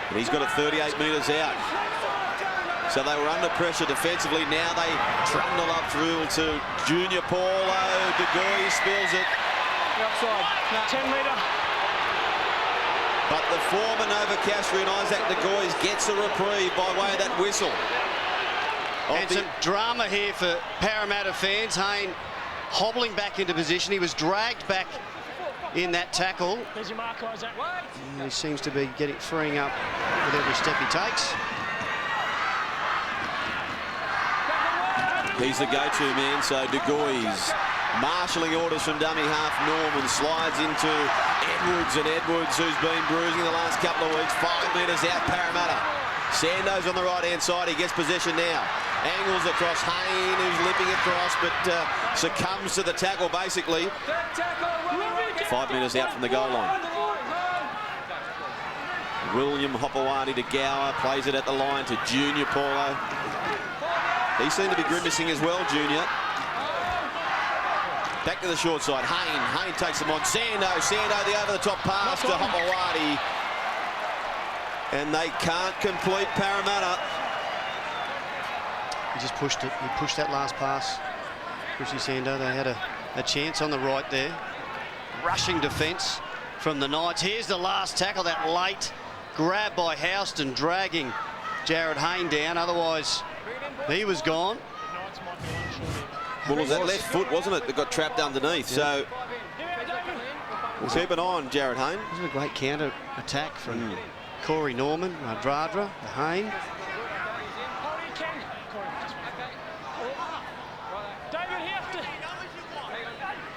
But he's got it 38 metres out. So they were under pressure defensively. Now they trundle up through to Junior Paulo. De Goey spills it. Outside. 10 metre. But the former Nova Castrian Isaac De Goey gets a reprieve by way of that whistle. And some drama here for Parramatta fans. Hayne hobbling back into position. He was dragged back in that tackle. There's your mark, Isaac. He seems to be freeing up with every step he takes. He's the go-to man, so De Goey's marshalling orders from dummy half Norman, slides into Edwards, and Edwards, who's been bruising the last couple of weeks, 5 metres out Parramatta. Sando's on the right-hand side, he gets possession now. Angles across Hayne, who's limping across, but succumbs to the tackle, basically. 5 metres out from the goal line. William Hopewadi to Gower, plays it at the line to Junior Paulo. He seemed to be grimacing as well, Junior. Back to the short side, Hayne. Hayne takes him on. Sando, the over-the-top pass to Hopewadi. And they can't complete Parramatta. He just pushed it. He pushed that last pass. Chrissy Sando, they had a chance on the right there. Rushing defence from the Knights. Here's the last tackle, that late grab by Houston, dragging Jared Hayne down. Otherwise, he was gone. Well, it was that left foot, wasn't it, that got trapped underneath. Yeah. So we'll keep an eye on Jared Hayne. This is a great counter attack from Corey Norman, Radradra, Hayne.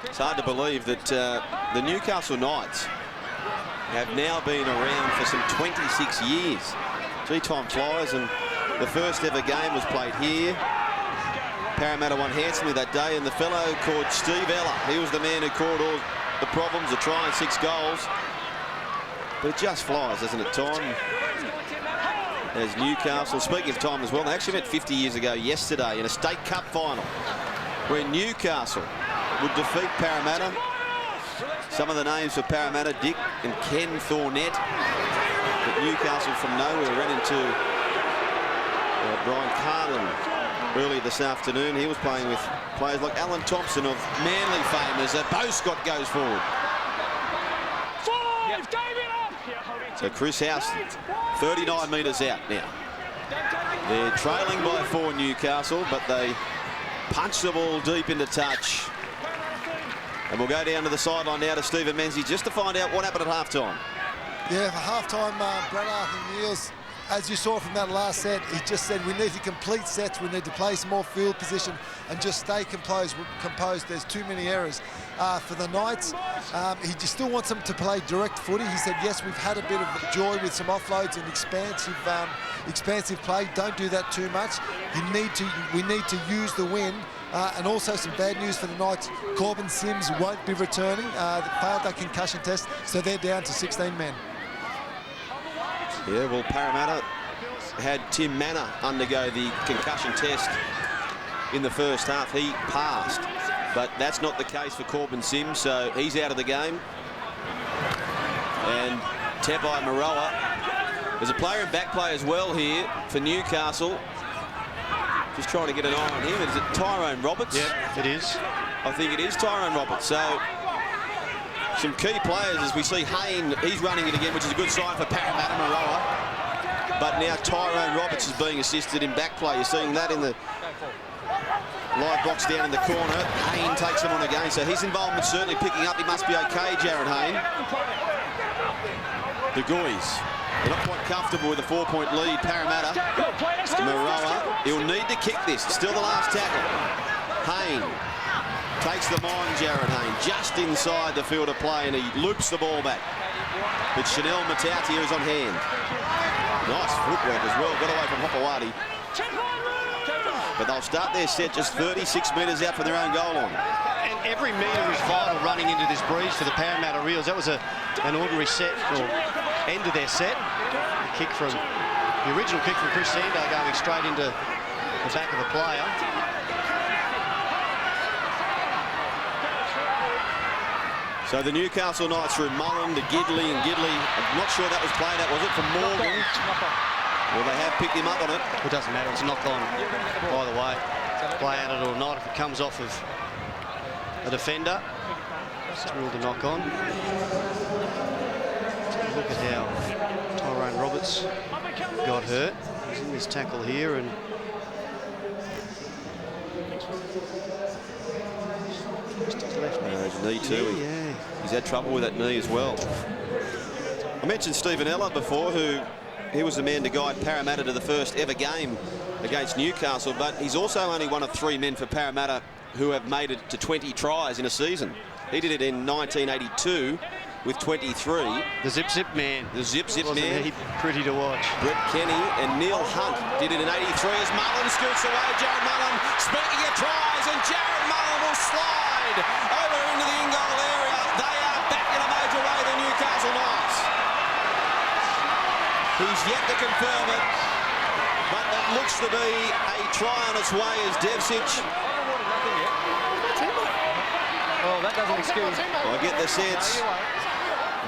It's hard to believe that the Newcastle Knights have now been around for some 26 years. Gee, time flies, and the first ever game was played here. Parramatta won handsomely that day, and the fellow called Steve Ella, he was the man who caused all the problems, the try and 6 goals. But it just flies, doesn't it, time? As Newcastle, speaking of time as well, they actually met 50 years ago yesterday in a State Cup final, where Newcastle would defeat Parramatta. Some of the names for Parramatta, Dick and Ken Thornett. But Newcastle from nowhere ran into Brian Carlin earlier this afternoon. He was playing with players like Alan Thompson of Manly fame as Bo Scott goes forward. So Chris Houston, 39 metres out now. They're trailing by 4 Newcastle, but they punch the ball deep into touch. And we'll go down to the sideline now to Stephen Menzies just to find out what happened at half-time. Yeah, for half-time, Brad Arthur and the Eels, as you saw from that last set, he just said we need to complete sets, we need to play some more field position and just stay composed. There's too many errors. For the Knights, he just still wants them to play direct footy. He said, yes, we've had a bit of joy with some offloads and expansive play. Don't do that too much. We need to use the wind. And also some bad news for the Knights. Corbin Sims won't be returning. Failed that concussion test, so they're down to 16 men. Yeah, well, Parramatta had Tim Manor undergo the concussion test in the first half. He passed, but that's not the case for Corbin Sims, so he's out of the game. And Tepai Maroa, there's a player and back play as well here for Newcastle. Just trying to get an eye on him. Is it Tyrone Roberts? Yeah, it is. I think it is Tyrone Roberts. So some key players as we see Hayne, he's running it again, which is a good sign for Parramatta Maroa. But now Tyrone Roberts is being assisted in back play. You're seeing that in the live box down in the corner. Hayne takes him on again, so his involvement certainly picking up. He must be okay, Jared Hayne. The Goys, they're not quite comfortable with a 4-point lead. Parramatta. Maroa, he'll need to kick this. Still the last tackle. Hayne takes them on, Jared Hayne, just inside the field of play, and he loops the ball back. But Chanel Matautia is on hand. Nice footwork as well. Got away from Hopewadi. But they'll start their set just 36 metres out from their own goal line. And every metre is vital running into this breeze for the Parramatta Eels. That was an ordinary set, or end of their set. The original kick from Chris Sando going straight into the back of the player. So the Newcastle Knights through Mullen to Gidley, and Gidley, I'm not sure that was played out, was it, from Morgan? Well, they have picked him up on it. It doesn't matter, it's knocked on by the way. Play at it or not, if it comes off of a defender, it's ruled a knock on. Look at how Tyrone Roberts got hurt. He's in this tackle here, and just his left knee too. Yeah. He's had trouble with that knee as well. I mentioned Stephen Ella before, he was the man to guide Parramatta to the first ever game against Newcastle, but he's also only one of 3 men for Parramatta who have made it to 20 tries in a season. He did it in 1982 with 23. The zip man. The zip Wasn't man. he pretty to watch? Brett Kenny and Neil Hunt did it in 83 as Mullen scoots away. Jared Mullen, speaking of tries, and Jared Mullen will slide over into the in-goal area. They are back in a major way, the Newcastle Knights. He's yet to confirm it, but it looks to be a try on its way as Devcich. Oh, that doesn't excuse. I get the sense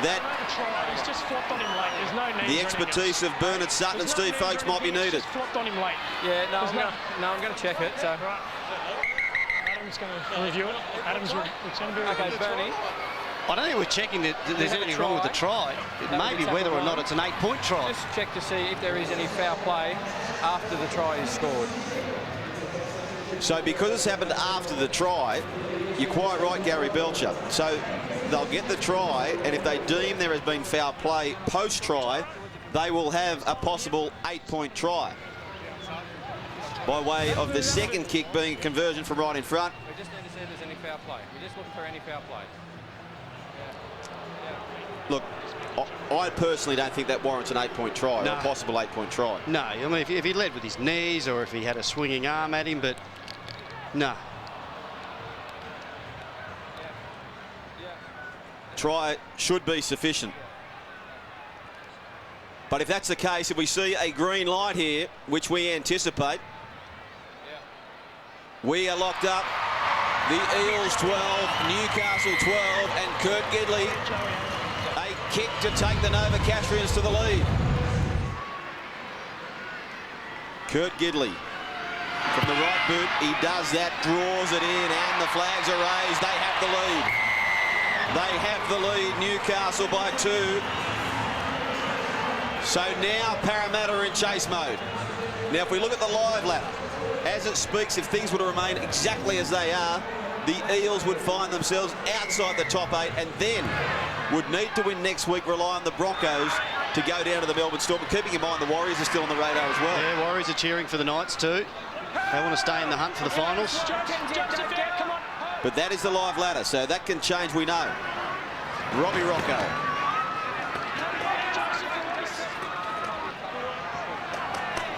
that He's just flopped on him late. There's no need. the expertise of Bernard Sutton and Steve Folkes might be needed. Just flopped on him late. Yeah, no, I'm going to check it. So. Adam's going to review it. Adam's going to be Okay, Bernie. I don't think we're checking that there's anything wrong with the try. It may be whether or not it's an 8-point try. Just check to see if there is any foul play after the try is scored. So because it's happened after the try, you're quite right, Gary Belcher. So they'll get the try, and if they deem there has been foul play post-try, they will have a possible 8-point try. By way of the second kick being a conversion from right in front. We just need to see if there's any foul play. We're just looking for any foul play. Look, I personally don't think that warrants an 8-point try, or a possible 8-point try. No, I mean, if he led with his knees or if he had a swinging arm at him, but no. Try should be sufficient. But if that's the case, if we see a green light here, which we anticipate, we are locked up. The Eels 12, Newcastle 12, and Kurt Gidley, a kick to take the Novocastrians to the lead. Kurt Gidley from the right boot, he does that, draws it in, and the flags are raised. They have the lead. They have the lead, Newcastle by 2. So now Parramatta are in chase mode. Now if we look at the live ladder, as it speaks, if things were to remain exactly as they are, the Eels would find themselves outside the top 8 and then would need to win next week, rely on the Broncos to go down to the Melbourne Storm. But keeping in mind the Warriors are still on the radar as well. Yeah, Warriors are cheering for the Knights too. They want to stay in the hunt for the finals. But that is the live ladder, so that can change, we know. Robbie Rocco.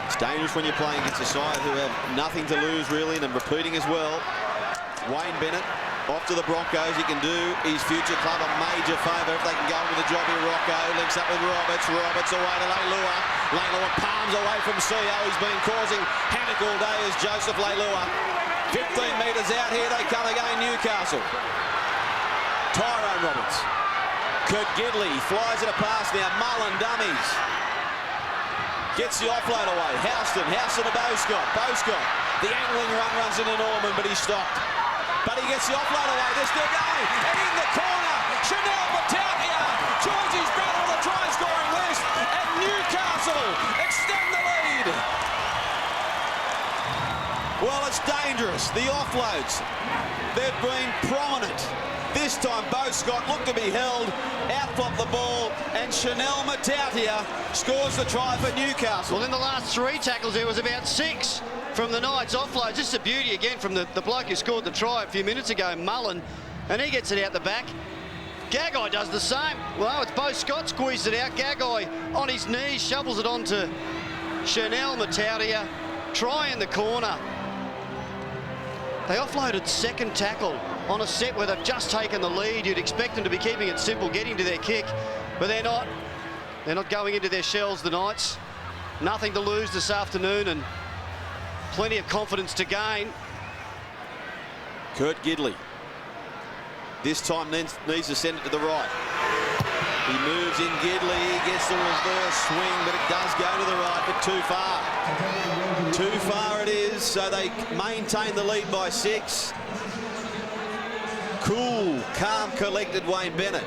It's dangerous when you're playing against a side who have nothing to lose really, and repeating as well. Wayne Bennett off to the Broncos. He can do his future club a major favour if they can go with the job here. Rocco links up with Roberts. Roberts away to Leilua. Leilua palms away from CO. He's been causing havoc all day as Joseph Leilua. 15 metres out, here they come again, Newcastle. Tyrone Roberts. Kurt Gidley flies it a pass now. Mullen dummies. Gets the offload away. Houston to Boscott. Boscott. The angling run runs into Norman, but he's stopped. But he gets the offload away. They're still going. And in the corner, Chanel Matautia joins his brother on the try-scoring list. And Newcastle extend the lead. Well, it's dangerous. The offloads, they've been prominent. This time, Boscott looked to be held, out-flopped the ball, and Chanel Matautia scores the try for Newcastle. Well, in the last 3 tackles, there was about 6 from the Knights offloads. This is a beauty again from the bloke who scored the try a few minutes ago, Mullen, and he gets it out the back. Gagai does the same. Well, it's Bo Scott squeezed it out. Gagai on his knees, shovels it onto Chanel Matautia. Try in the corner. They offloaded second tackle on a set where they've just taken the lead. You'd expect them to be keeping it simple, getting to their kick, but they're not. They're not going into their shells, the Knights. Nothing to lose this afternoon and plenty of confidence to gain. Kurt Gidley. This time needs to send it to the right. He moves in Gidley, he gets the reverse swing, but it does go to the right, but too far. Too far it is, so they maintain the lead by 6. Cool, calm, collected Wayne Bennett.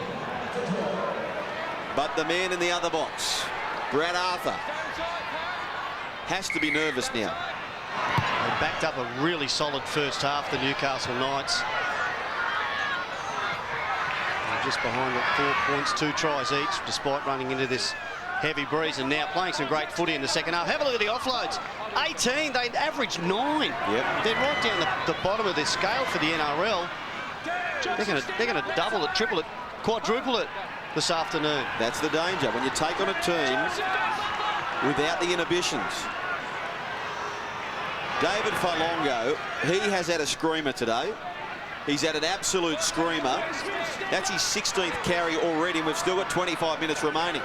But the man in the other box, Brad Arthur, has to be nervous now. They backed up a really solid first half, the Newcastle Knights. They're just behind at 4 points, 2 tries each, despite running into this heavy breeze, and now playing some great footy in the second half. Have a look at the offloads. 18, they averaged 9. Yep. They're right down the bottom of their scale for the NRL. They're going to double it, triple it, quadruple it this afternoon. That's the danger when you take on a team without the inhibitions. David Falongo, he has had a screamer today. He's had an absolute screamer. That's his 16th carry already, and we've still got 25 minutes remaining.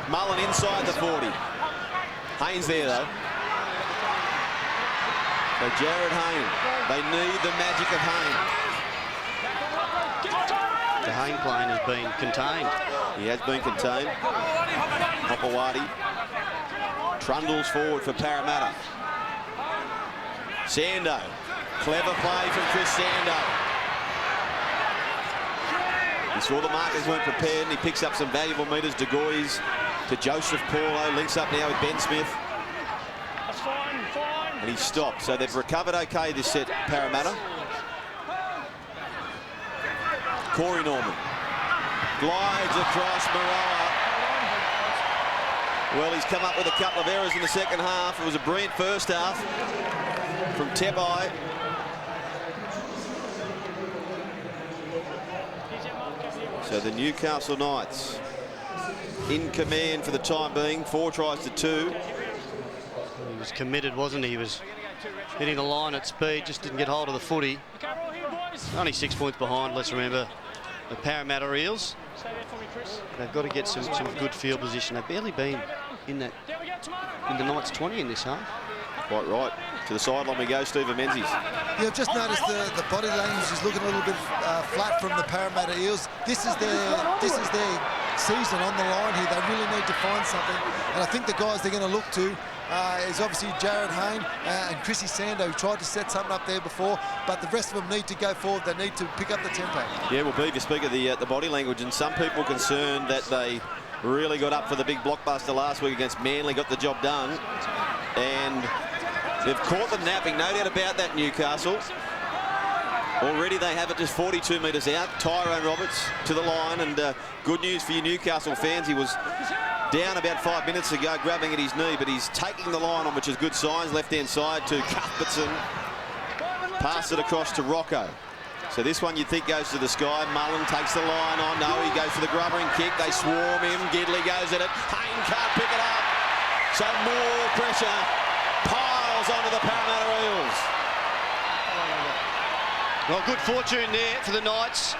Mullen inside the 40. Haynes there, though. So Jared Hayne. They need the magic of Hayne. The Hayne plane has been contained. He has been contained. Hopewadi. Trundles forward for Parramatta. Sando. Clever play from Chris Sando. He saw the markers weren't prepared and he picks up some valuable metres. De Gois to Joseph Paulo. Links up now with Ben Smith. That's fine, fine. And he stopped. So they've recovered okay this set, Parramatta. Corey Norman. Glides across Maroa. Well, he's come up with a couple of errors in the second half. It was a brilliant first half from Tebai. So the Newcastle Knights in command for the time being. 4 tries to 2. He was committed, wasn't he? He was hitting the line at speed, just didn't get hold of the footy. Only 6 points behind, let's remember, the Parramatta Eels. They've got to get some good field position. They've barely been in the Knights 20 in this half. Quite right. To the sideline we go, Stephen Menzies. Yeah, I've just noticed the body language is looking a little bit flat from the Parramatta Eels. This is their season on the line here. They really need to find something, and I think the guys they're going to look to is obviously Jared Hayne and Chrissy Sando, who tried to set something up there before, but the rest of them need to go forward. They need to pick up the tempo. Yeah, well, Beav, you speak of the body language, and some people concerned that they really got up for the big blockbuster last week against Manly, got the job done, and they've caught them napping, no doubt about that, Newcastle. Already they have it just 42 metres out. Tyrone Roberts to the line, and good news for you Newcastle fans. He was down about 5 minutes ago, grabbing at his knee, but he's taking the line on, which is good signs. Left-hand side to Cuthbertson. Pass it across to Rocco. So this one you'd think goes to the sky. Mullen takes the line on. No, he goes for the grubbering kick. They swarm him. Gidley goes at it. Hayne can't pick it up. So more pressure piles onto the Parramatta Eels. Well, good fortune there for the Knights.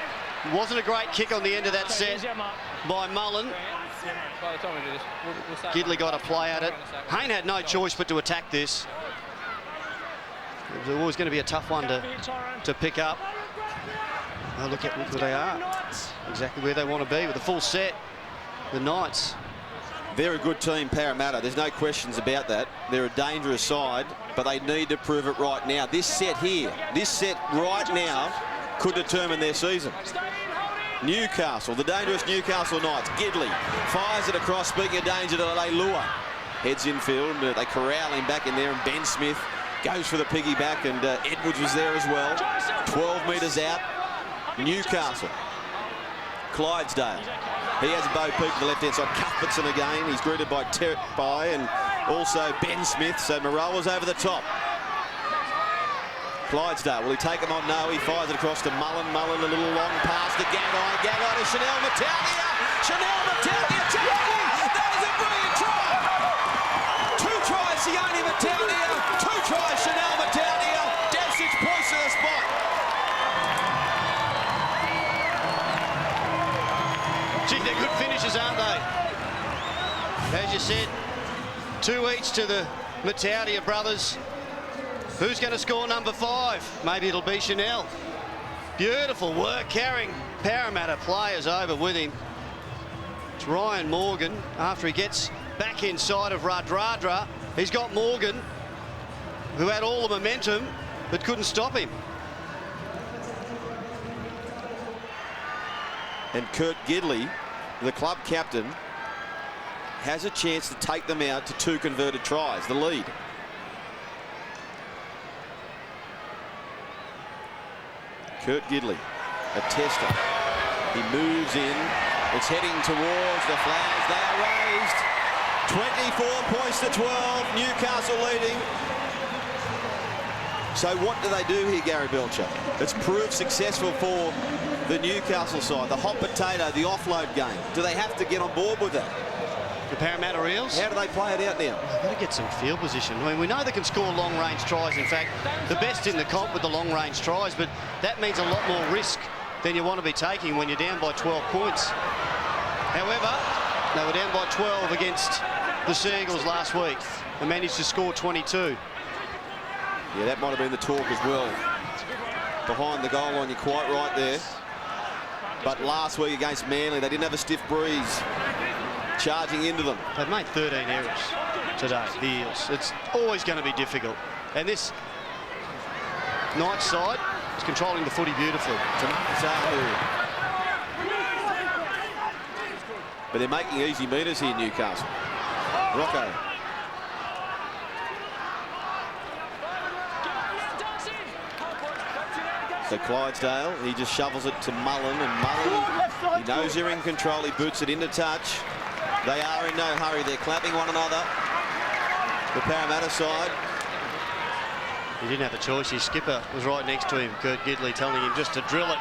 It wasn't a great kick on the end of that set by Mullen. Gidley got a play at it. Hayne had no choice but to attack this. It was always going to be a tough one to pick up. Oh, look where they are. Exactly where they want to be with a full set. The Knights. They're a good team, Parramatta. There's no questions about that. They're a dangerous side, but they need to prove it right now. This set here, this set right now could determine their season. Newcastle, the dangerous Newcastle Knights. Gidley fires it across, speaking of danger to Leilua. Heads infield, they corral him back in there, and Ben Smith goes for the piggyback, and Edwards was there as well. 12 metres out. Newcastle. Clydesdale. He has Bo Peep to the left-hand side. Cuthbertson again. He's greeted by Tebai and also Ben Smith. So Morella's over the top. Clydesdale, will he take him on? No, he fires it across to Mullen. Mullen, a little long pass to Gagai. Gagai to Chanel Mattaunia. Chanel Mattaunia, Charlie! That is a brilliant try! 2 tries, Sione Mattaunia. 2 tries, Chanel Mattaunia. Devcich points to the spot. Gee, they're good finishes, aren't they? As you said, 2 each to the Mattaunia brothers. Who's going to score number 5? Maybe it'll be Chanel. Beautiful work carrying Parramatta players over with him. It's Ryan Morgan after he gets back inside of Radradra. He's got Morgan, who had all the momentum but couldn't stop him. And Kurt Gidley, the club captain, has a chance to take them out to 2 converted tries, the lead. Kurt Gidley, a tester. He moves in. It's heading towards the flags. They are raised. 24 points to 12. Newcastle leading. So what do they do here, Gary Belcher? It's proved successful for the Newcastle side. The hot potato, the offload game. Do they have to get on board with that? The Parramatta Eels? How do they play it out now? They've got to get some field position. I mean, we know they can score long-range tries. In fact, the best in the comp with the long-range tries, but that means a lot more risk than you want to be taking when you're down by 12 points. However, they were down by 12 against the Seagulls last week and managed to score 22. Yeah, that might have been the talk as well. Behind the goal line, you're quite right there. But last week against Manly, they didn't have a stiff breeze charging into them. They've made 13 errors today, the Eels. It's always going to be difficult. And this Knights side is controlling the footy beautifully. But they're making easy meters here, Newcastle. Rocco. So Clydesdale, he just shovels it to Mullen, and Mullen, he knows they're in control. He boots it into touch. They are in no hurry. They're clapping one another. The Parramatta side. He didn't have a choice. His skipper was right next to him, Kurt Gidley, telling him just to drill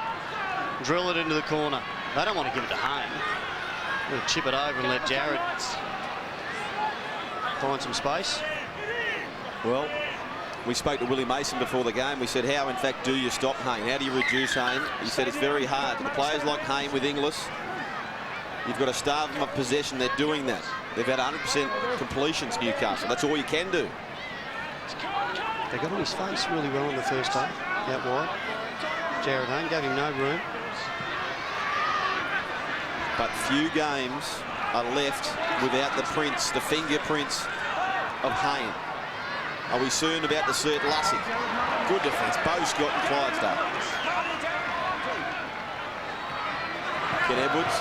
it into the corner. They don't want to give it to Hayne. They'll chip it over and let Jared find some space. Well, we spoke to Willie Mason before the game. We said, how in fact do you stop Hayne? How do you reduce Hayne? He said it's very hard. The players like Hayne with Inglis, you've got to starve them of possession. They're doing that. They've had 100% completions, Newcastle. That's all you can do. They got on his face really well in the first half, out wide. Jared Hayne gave him no room. But few games are left without the prints, the fingerprints of Hayne. Are we soon about to see it? Lussick. Good defence. Bo Scott and Clydesdale. Ken Edwards.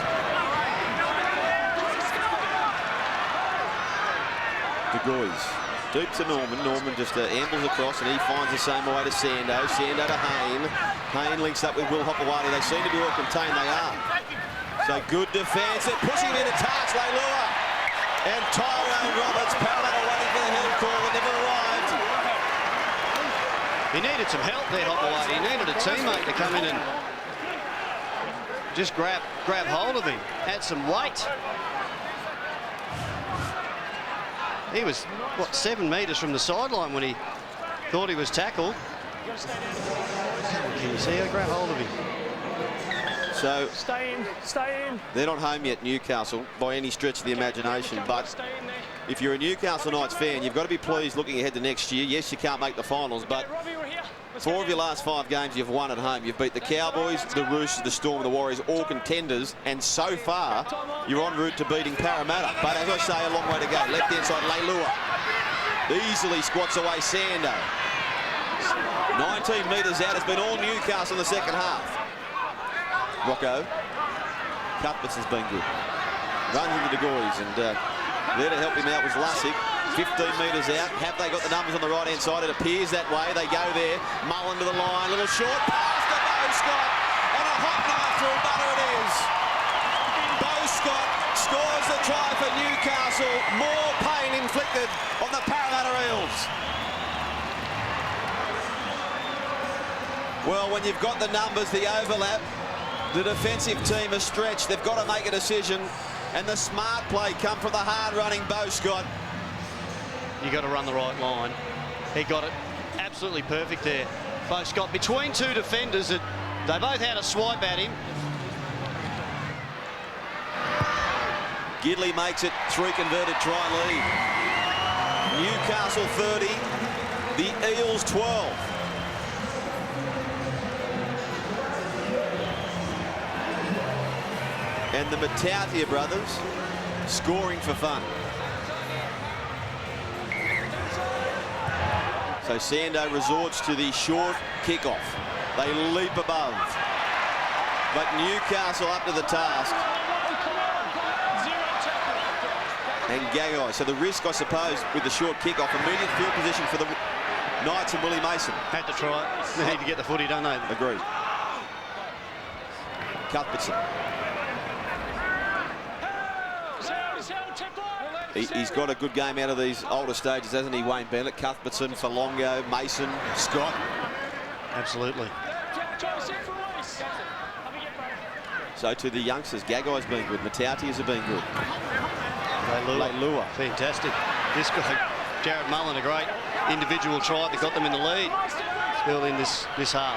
De Goys. Deep to Norman. Norman just ambles across and he finds the same way to Sando. Sando to Hayne. Hayne links up with Will Hopewadi. They seem to be well contained. They are. So good defence. They're pushing him into touch. Leilua. And Tyrone Roberts. Parramatta waiting for the held call that never arrived. He needed some help there, Hopewadi. He needed a teammate to come in and just grab hold of him. Add some weight. He was, what, 7 metres from the sideline when he thought he was tackled. Can you see her grab hold of him? So Stay in. they're not home yet, Newcastle, by any stretch of the imagination. But if you're a Newcastle Knights fan, you've got to be pleased looking ahead to next year. Yes, you can't make the finals, but 4 of your last 5 games you've won at home. You've beat the Cowboys, the Roosters, the Storm, the Warriors, all contenders. And so far, you're en route to beating Parramatta. But as I say, a long way to go. Left-hand side, Leilua easily squats away Sando. 19 metres out. It's been all Newcastle in the second half. Rocco. Cuthberts has been good. Runs into the Goys, and there to help him out was Lussick. 15 metres out. Have they got the numbers on the right-hand side? It appears that way. They go there. Mullen to the line. Little short pass to Bo Scott. And a hot knife through butter it is. Bo Scott scores the try for Newcastle. More pain inflicted on the Parramatta Eels. Well, when you've got the numbers, the overlap, the defensive team is stretched. They've got to make a decision. And the smart play come from the hard-running Beau Scott. You got to run the right line. He got it absolutely perfect there. Beau Scott between two defenders that they both had a swipe at him. Gidley makes it 3 converted try lead. Newcastle 30, the Eels 12. And the Matautia brothers scoring for fun. So Sando resorts to the short kickoff. They leap above. But Newcastle up to the task. And Gagai. So the risk, I suppose, with the short kickoff, immediate field position for the Knights and Willie Mason. Had to try it. They need to get the footy, don't they? Agreed. Cuthbertson. He's got a good game out of these older stages, hasn't he, Wayne Bennett? Cuthbertson, Falongo, Mason, Scott. Absolutely. So to the youngsters, Gagai's been good, Matautias have been good. Leilua. Fantastic. This guy, Jared Mullen, a great individual try that got them in the lead early in this half.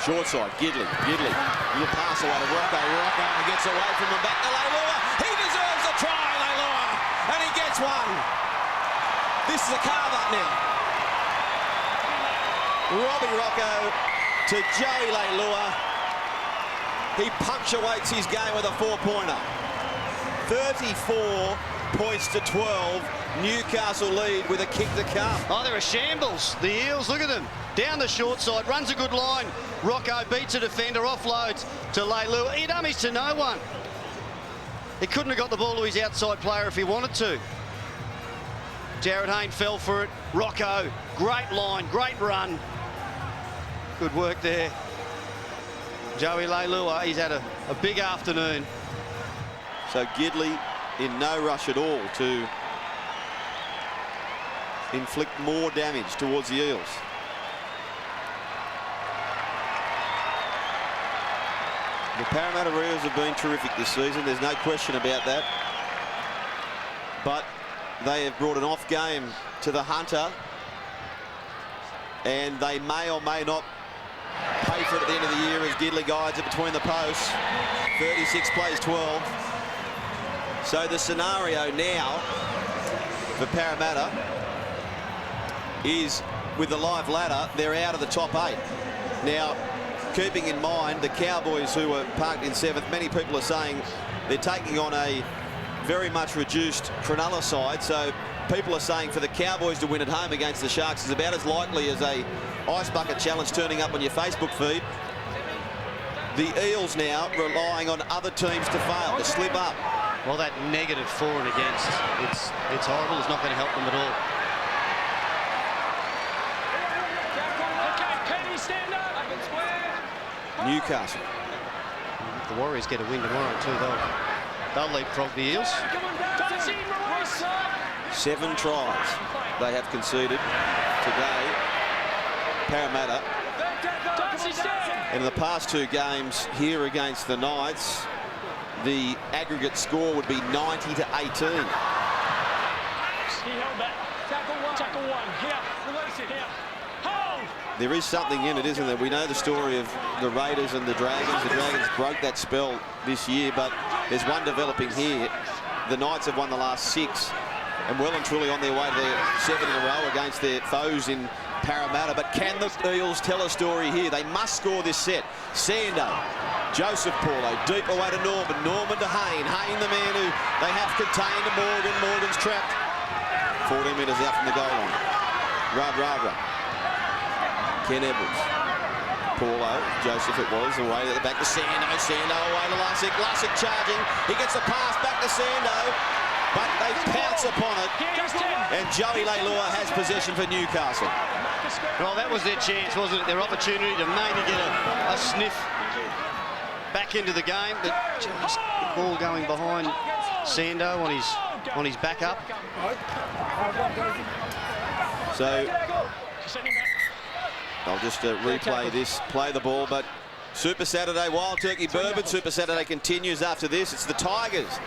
Short side, Gidley. Little pass away to Rocco. Rocco gets away from him, back to Leilua. He deserves a try, Leilua, and he gets one. This is a carve-up now. Robbie Rocco to Joey Leilua. He punctuates his game with a 4-pointer. 34 points to 12. Newcastle lead with a kick to come. Oh, they're a shambles. The Eels, look at them. Down the short side, runs a good line. Rocco beats a defender, offloads to Leilua. He dummies to no one. He couldn't have got the ball to his outside player if he wanted to. Jared Hayne fell for it. Rocco, great line, great run. Good work there. Joey Leilua, he's had a big afternoon. So Gidley in no rush at all to inflict more damage towards the Eels. The Parramatta Eels have been terrific this season, there's no question about that. But they have brought an off game to the Hunter, and they may or may not pay for it at the end of the year as Gidley guides it between the posts. 36 plays 12. So the scenario now for Parramatta is, with the live ladder, they're out of the top 8. Now, keeping in mind the Cowboys, who are parked in 7th, many people are saying they're taking on a very much reduced Cronulla side, so people are saying for the Cowboys to win at home against the Sharks is about as likely as a ice bucket challenge turning up on your Facebook feed. The Eels now relying on other teams to fail, to slip up. Well, that negative for and against, it's horrible. It's not going to help them at all. Newcastle. The Warriors get a win tomorrow too, they'll leapfrog the Eels. 7 tries they have conceded today, Parramatta. And in the past 2 games here against the Knights, the aggregate score would be 90 to 18. He held that. Tackle one. Here. Release it. Here. Hold. There is something in it, isn't there? We know the story of the Raiders and the Dragons. The Dragons broke that spell this year, but there's one developing here. The Knights have won the last 6 and well and truly on their way to their 7 in a row against their foes in Parramatta. But can the Eels tell a story here? They must score this set. Sando, Joseph Paulo, deep away to Norman. Norman to Hayne. Hayne, the man who they have contained to Morgan. Morgan's trapped. 14 metres out from the goal line. Rava. Ken Edwards. Paulo, Joseph it was, away at the back to Sando. Sando away to Lussick. Lussick charging. He gets a pass back to Sando, but they pounce upon it. And Joey Leilua has possession for Newcastle. Well, that was their chance, wasn't it? Their opportunity to maybe get a sniff back into the game, but just the ball going behind Sando on his back up. So I'll just replay this, play the ball, but Super Saturday, Wild Turkey Bourbon. Super Saturday continues after this. It's the Tigers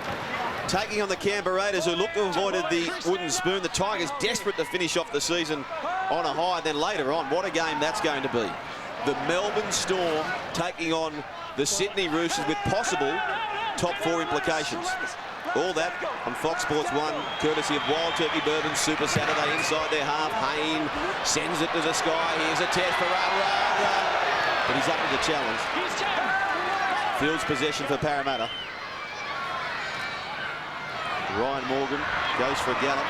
taking on the Canberra Raiders, who look to have avoided the wooden spoon. The Tigers desperate to finish off the season on a high. Then later on, what a game that's going to be. The Melbourne Storm taking on the Sydney Roosters with possible top 4 implications. All that on Fox Sports 1, courtesy of Wild Turkey Bourbon. Super Saturday inside their half. Hayne sends it to the sky. Here's a test for Rara. But he's up to the challenge. Fields possession for Parramatta. Ryan Morgan goes for a gallop.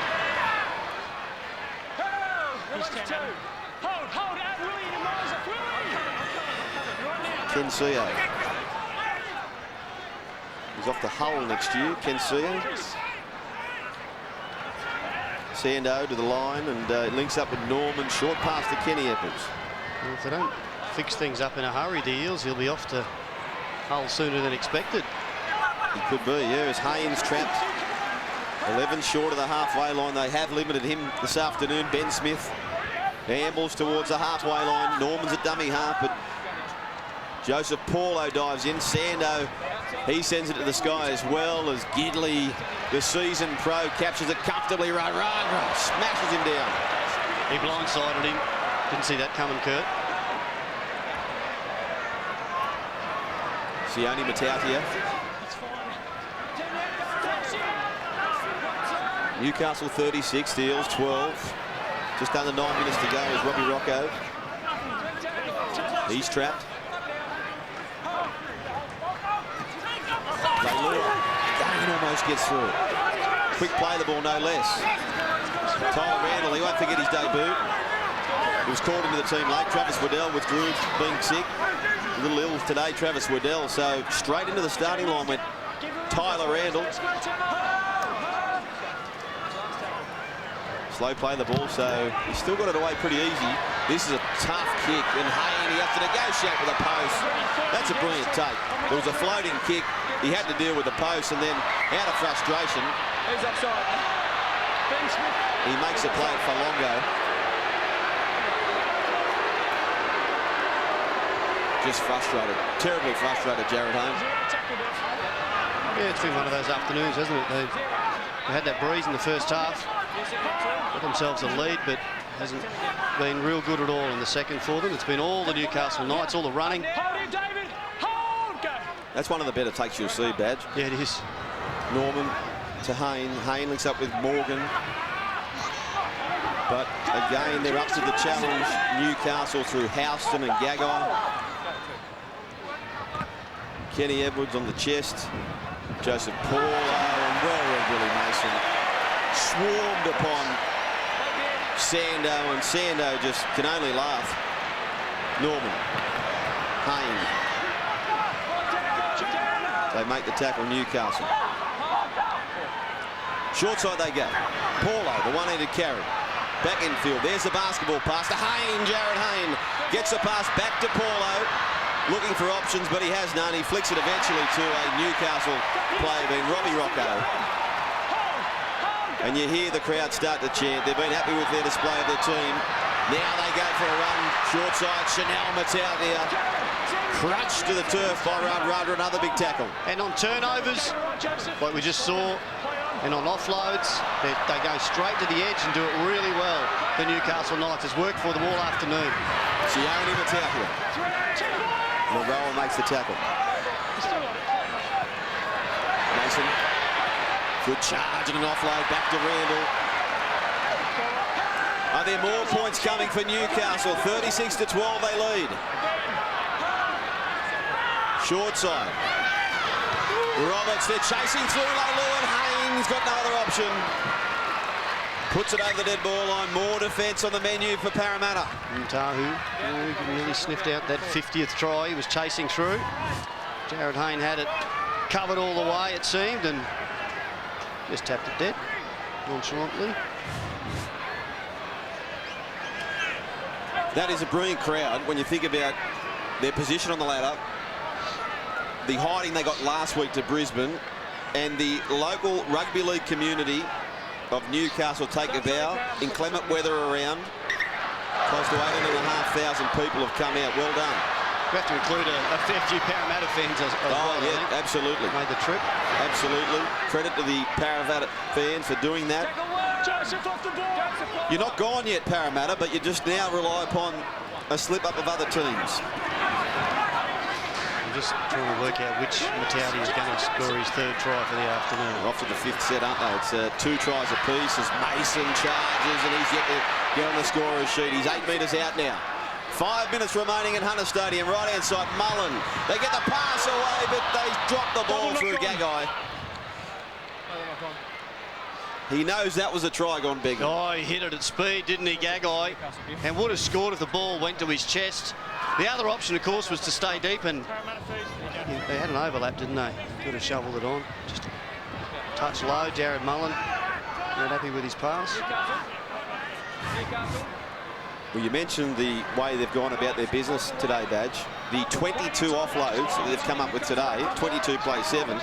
Kensio. He's off to Hull next year, Kensio. Sando to the line, and it links up with Norman. Short pass to Kenny Edwards. Well, if they don't fix things up in a hurry, the Eels, he'll be off to Hull sooner than expected. He could be, yeah, as Haynes trapped. 11 short of the halfway line. They have limited him this afternoon. Ben Smith ambles towards the halfway line. Norman's a dummy half, but Joseph Paulo dives in. Sando, he sends it to the sky as well as Gidley, the seasoned pro, captures it comfortably. Run, smashes him down. He blindsided him. Didn't see that coming, Kurt. Sione Matautia. Newcastle 36, Eels 12. Just under 9 minutes to go is Robbie Rocco. He's trapped. They lure. Dane almost gets through it. Quick play the ball, no less. Tyler Randall, he won't forget his debut. He was called into the team late. Travis Waddell withdrew, being sick. A little ill today, Travis Waddell. So straight into the starting line went Tyler Randall. Slow play the ball, so he's still got it away pretty easy. This is a tough kick, and Hayne, he has to negotiate with a post. That's a brilliant take. There was a floating kick. He had to deal with the post, and then out of frustration, He's offside. Ben Smith. he makes a play at Falongo. Just frustrated, terribly frustrated, Jared Hayne. Yeah, it's been one of those afternoons, hasn't it? They had that breeze in the first half. Got themselves a lead, but hasn't been real good at all in the second for them. It's been all the Newcastle Knights, all the running. That's one of the better takes you'll see, Badge. Yeah, it is. Norman to Hayne. Hayne links up with Morgan. But again, they're up to the challenge. Newcastle through Houston and Gagai. Kenny Edwards on the chest. Joseph Paulo and well-read Willie Mason. Swarmed upon Sando, and Sando just can only laugh. Norman. Hayne. They make the tackle, Newcastle. Short side they go. Paulo, the one-handed carry. Back infield. There's the basketball pass to Hayne. Jared Hayne gets the pass back to Paulo. Looking for options, but he has none. He flicks it eventually to a Newcastle player, being Robbie Rocco. And you hear the crowd start to chant. They've been happy with their display of their team. Now they go for a run. Short side, Chanel Matautia. Crutched to the turf by Rudra. Another big tackle. And on turnovers, like we just saw, and on offloads, they go straight to the edge and do it really well. The Newcastle Knights has worked for them all afternoon. Sione Matautia. Laroa makes the tackle. Mason. Good charge and an offload back to Randall. Are there more points coming for Newcastle? 36-12 they lead. Short side. Roberts, they're chasing through Lalu, and Haynes got no other option. Puts it over the dead ball line. More defence on the menu for Parramatta. Tahu really sniffed out that 50th try. He was chasing through. Jared Hayne had it covered all the way, it seemed, and just tapped it dead nonchalantly. That is a brilliant crowd when you think about their position on the ladder, the hiding they got last week to Brisbane, and the local rugby league community of Newcastle take a bow. Inclement weather around. Close to 18,500 people have come out. Well done. We have to include a fair few Parramatta fans as well. Oh, yeah, absolutely. Made the trip. Absolutely. Credit to the Parramatta fans for doing that. Joseph off the ball. You're not gone yet, Parramatta, but you just now rely upon a slip-up of other teams. I'm just trying to work out which Matauti is going to score his third try for the afternoon. We're off to the fifth set, aren't they? It's 2 tries apiece as Mason charges, and he's yet to get on the scorer's sheet. He's 8 metres out now. 5 minutes remaining in Hunter Stadium. Right-hand side, Mullen. They get the pass away, but they drop the ball through Gagai. He knows that was a try gone big. Oh, he hit it at speed, didn't he, Gagai? And would have scored if the ball went to his chest. The other option, of course, was to stay deep, and they had an overlap, didn't they? Could have shoveled it on. Just a touch low. Jared Mullen not happy with his pass. Well, you mentioned the way they've gone about their business today, Badge. The 22 offloads that they've come up with today, 22 play 7.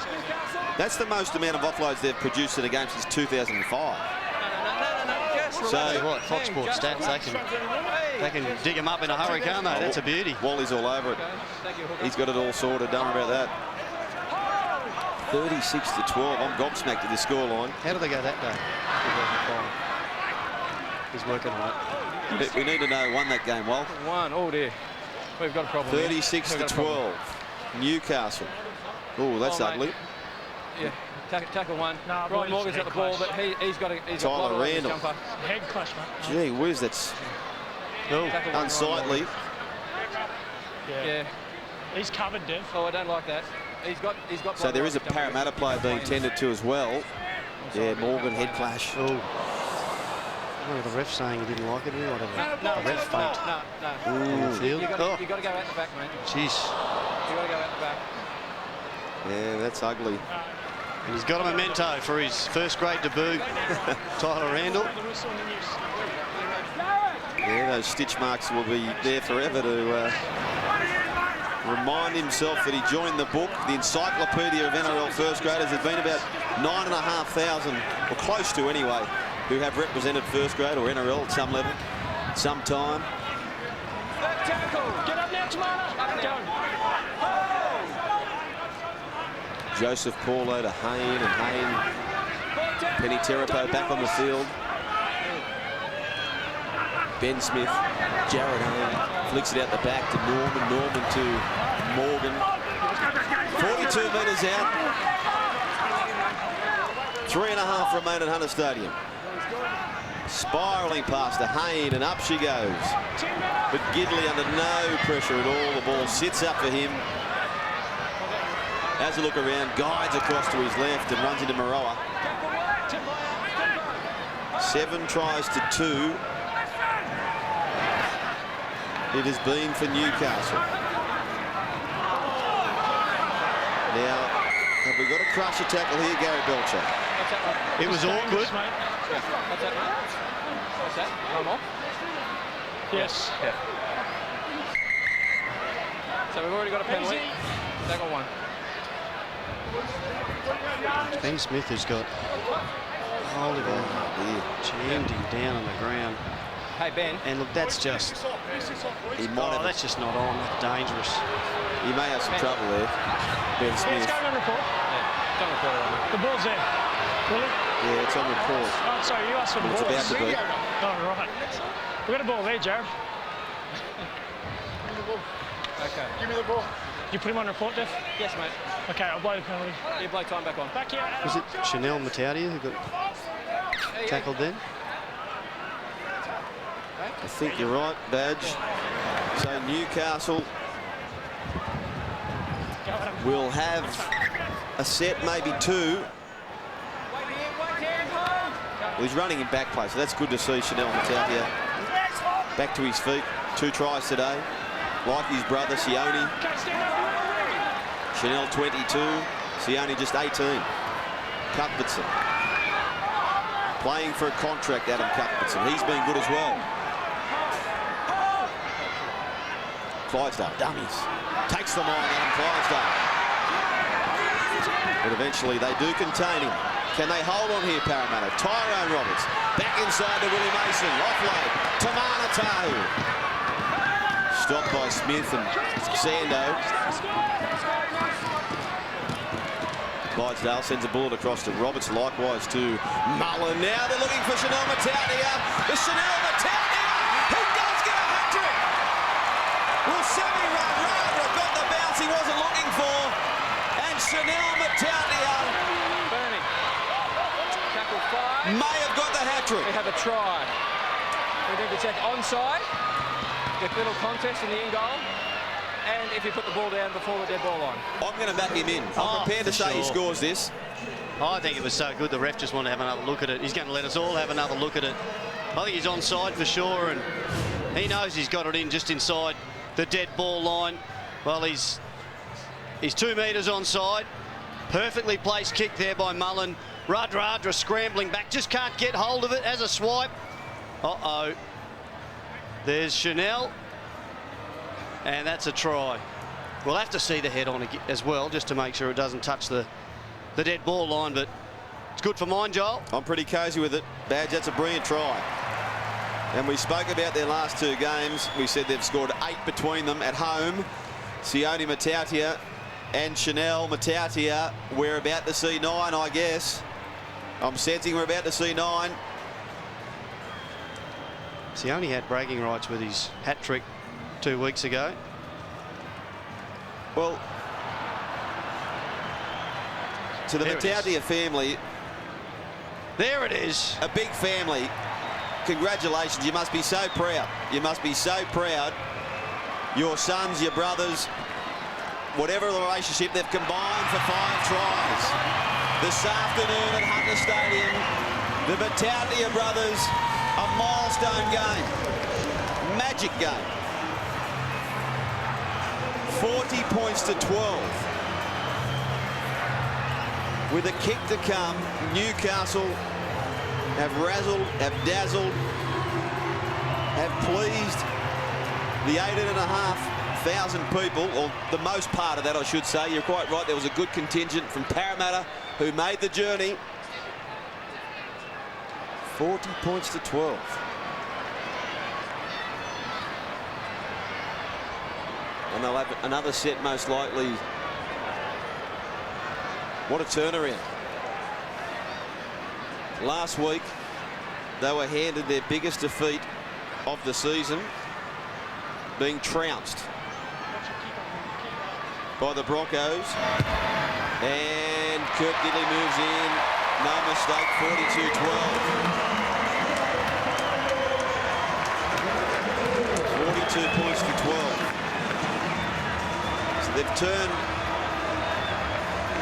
That's the most amount of offloads they've produced in a game since 2005. So what? Fox Sports stats, they can dig him up in a hurry, can't they? That's a beauty. Wally's all over it. He's got it all sorted. Don't worry about that. 36-12. I'm gobsmacked at the scoreline. How did they go that day? He's working on it. We need to know who won that game, Wal. Oh dear. We've got a problem. 36-12. Newcastle. Oh, that's ugly. Yeah, tackle one. Nah, Ryan Morgan's got the ball, but he's got Tyler Randall. Head clash, mate. Gee whiz, that's unsightly. Yeah. He's covered, Dev. Oh, I don't like that. He's got. So there is a Parramatta player being tended to as well. Yeah, Morgan head clash. Oh. What the ref saying he didn't like it? Or whatever. No, the ref faint. No. On the field. You got to go out the back, mate. Jeez. You got to go out the back. Yeah, that's ugly. And he's got a memento for his first grade debut. Tyler Randall. Yeah, those stitch marks will be there forever to remind himself that he joined the book, the encyclopedia of NRL first graders. There's been about 9,500, or close to anyway, who have represented first grade or NRL at some level, sometime. Get up now, Tamana. Go. Joseph Paulo to Hayne, and Hayne. Penny Terapo back on the field. Ben Smith, Jared Hayne flicks it out the back to Norman. Norman to Morgan. 42 metres out. 3.5 remain at Hunter Stadium. Spiralling past to Hayne, and up she goes. But Gidley under no pressure at all. The ball sits up for him. Has a look around, guides across to his left and runs into Maroa. 7 tries to 2. It has been for Newcastle. Now, have we got a crusher tackle here, Gary Belcher? It was awkward. What's that, mate? What's that? Come off? Yes. Yeah. So we've already got a penalty. Tackle 1. Ben Smith has got Oliver jammed him down on the ground. Hey, Ben. And look, that's just... that's just not on. That's dangerous. He may have some trouble there, Ben It's Smith. going on report. Yeah, don't report it on me. The ball's there. Really? Yeah, it's on report. Oh, sorry, you asked for the It's ball. about to be. Oh, right. We got a ball there, Jared. Okay. Give me the ball. You put him on report, Dev? Yes, mate. Okay, I'll blow the penalty. You blow time back on. Back here, Adam. Was it Chanel Matauti who got tackled then? I think you're right, Badge. So Newcastle will have a set, maybe 2. Well, he's running in back play, so that's good to see Chanel Matauti back to his feet. 2 tries today. Like his brother, Sione. Chanel 22, Sione just 18. Cuthbertson. Playing for a contract, Adam Cuthbertson. He's been good as well. Clydesdale, dummies. Takes them on, Adam Clydesdale. But eventually they do contain him. Can they hold on here, Parramatta? Tyrone Roberts back inside to Willie Mason. Offload. Tamana Tahu. Stopped by Smith and Sando. Clydesdale sends a bullet across to Roberts, likewise to Mullen. Now they're looking for Chanel Matautia. It's Chanel Matautia who does get a hat-trick. Well, Sammy Radra got the bounce he wasn't looking for. And Chanel Matautia Tackle 5. may have got the hat-trick. We have a try. We need to check onside. Get a little contest in the in goal. And if you put the ball down before the dead ball line. I'm going to back him in. I'm prepared to say he scores this. I think it was so good the ref just wanted to have another look at it. He's going to let us all have another look at it. I think he's onside for sure, and he knows he's got it in just inside the dead ball line. Well, he's 2 metres onside. Perfectly placed kick there by Mullen. Radra scrambling back, just can't get hold of it as a swipe. Uh-oh. There's Chanel. And that's a try. We'll have to see the head on as well, just to make sure it doesn't touch the dead ball line, but it's good for mine, Joel. I'm pretty cosy with it. Badge, that's a brilliant try. And we spoke about their last 2 games. We said they've scored 8 between them at home. Sione Matautia and Chanel Matautia. We're about to see 9, I guess. I'm sensing we're about to see 9. Sione had bragging rights with his hat-trick 2 weeks ago. Well, to the Matautia family, there it is. A big family. Congratulations. You must be so proud. You must be so proud. Your sons, your brothers, whatever the relationship, they've combined for 5 tries. This afternoon at Hunter Stadium, the Matautia brothers, a milestone game. Magic game. 40 points to 12. With a kick to come, Newcastle have razzled, have dazzled, have pleased the 18,500 people, or the most part of that, I should say. You're quite right, there was a good contingent from Parramatta who made the journey. 40 points to 12. And they'll have another set most likely. What a turnaround. Last week, they were handed their biggest defeat of the season, being trounced by the Broncos. And Kirk Gidley moves in. No mistake, 42-12. 42 points to 12. So they've turned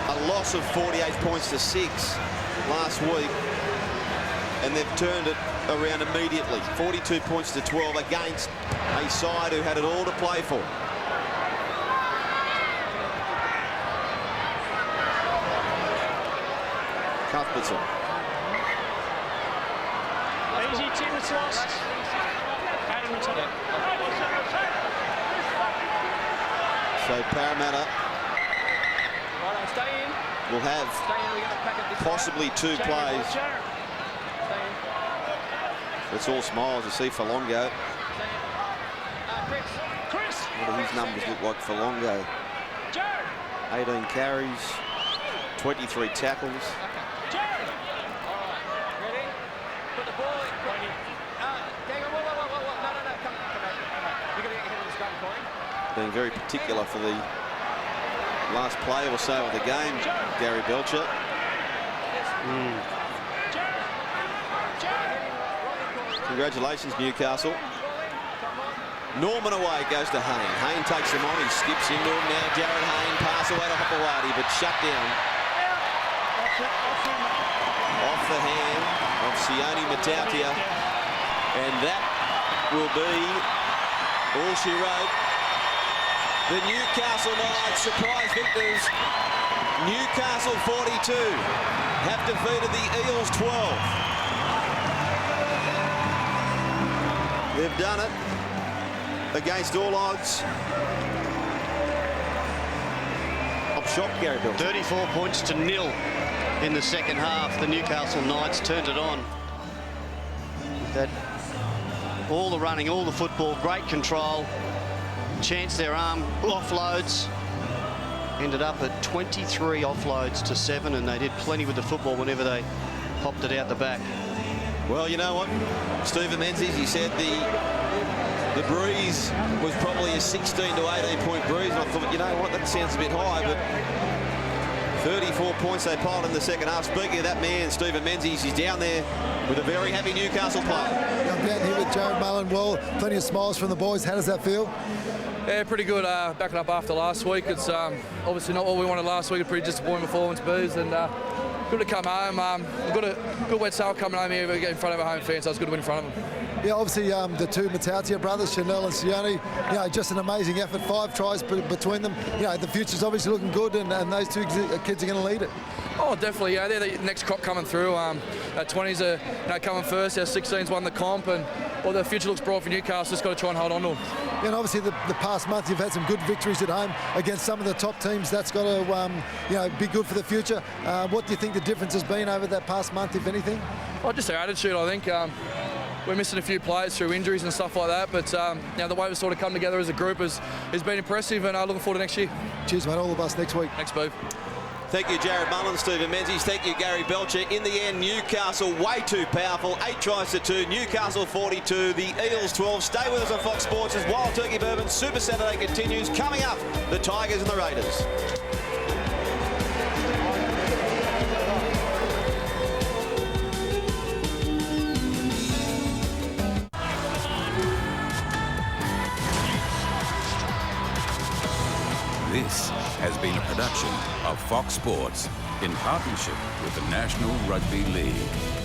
a loss of 48 points to 6 last week, and they've turned it around immediately. 42 points to 12 against a side who had it all to play for. Cuthbertson. Easy, Tim, it's lost. Adam retired. So Parramatta will have possibly 2 plays. It's all smiles. You see for Longo. What do his numbers look like for Longo? 18 carries, 23 tackles. Being very particular for the last play or so of the game, Gary Belcher. Congratulations, Newcastle. Norman away goes to Hayne. Hayne takes him on. He skips into him now. Jared Hayne, pass away to Hopewadi, but shut down. Off the hand of Sione Matautia. And that will be all she wrote. The Newcastle Knights, surprise victors. Newcastle 42 have defeated the Eels 12. They've done it against all odds. I'm shocked, Gary Bill. 34 points to 0 in the second half. The Newcastle Knights turned it on. That all the running, all the football, great control, chance their arm, offloads. Ended up at 23 offloads to 7, and they did plenty with the football whenever they popped it out the back. Well, you know what? Stephen Menzies, he said the breeze was probably a 16 to 18 point breeze. And I thought, you know what, that sounds a bit high, but 34 points they piled in the second half. Speaking of that man, Stephen Menzies, he's down there with a very happy Newcastle player. I'm down here with Jared Mullen. Well, plenty of smiles from the boys. How does that feel? Yeah, pretty good. Backing up after last week. It's obviously not what we wanted last week. A pretty disappointing performance, Booze, and good to come home. We've got a good wet sail coming home here. We get in front of our home fans, so it's good to win in front of them. Yeah, obviously the two Matautia brothers, Chanel and Sione, you know, just an amazing effort. 5 tries between them. You know, the future's obviously looking good, and those two kids are going to lead it. Oh, definitely. Yeah, they're the next crop coming through. Our 20s are coming first. Our 16s won the comp, and the future looks bright for Newcastle. Just got to try and hold on to them. Yeah, and obviously the past month you've had some good victories at home against some of the top teams. That's got to be good for the future. What do you think the difference has been over that past month, if anything? Oh, just our attitude, I think. We're missing a few players through injuries and stuff like that, but the way we've sort of come together as a group has been impressive, and looking forward to next year. Cheers, mate. All the best next week. Thanks, Boo. Thank you, Jared Mullen, Stephen Menzies. Thank you, Gary Belcher. In the end, Newcastle way too powerful. 8 tries to 2. Newcastle 42. The Eels 12. Stay with us on Fox Sports as Wild Turkey Bourbon Super Saturday continues. Coming up, the Tigers and the Raiders. This has been a production of Fox Sports in partnership with the National Rugby League.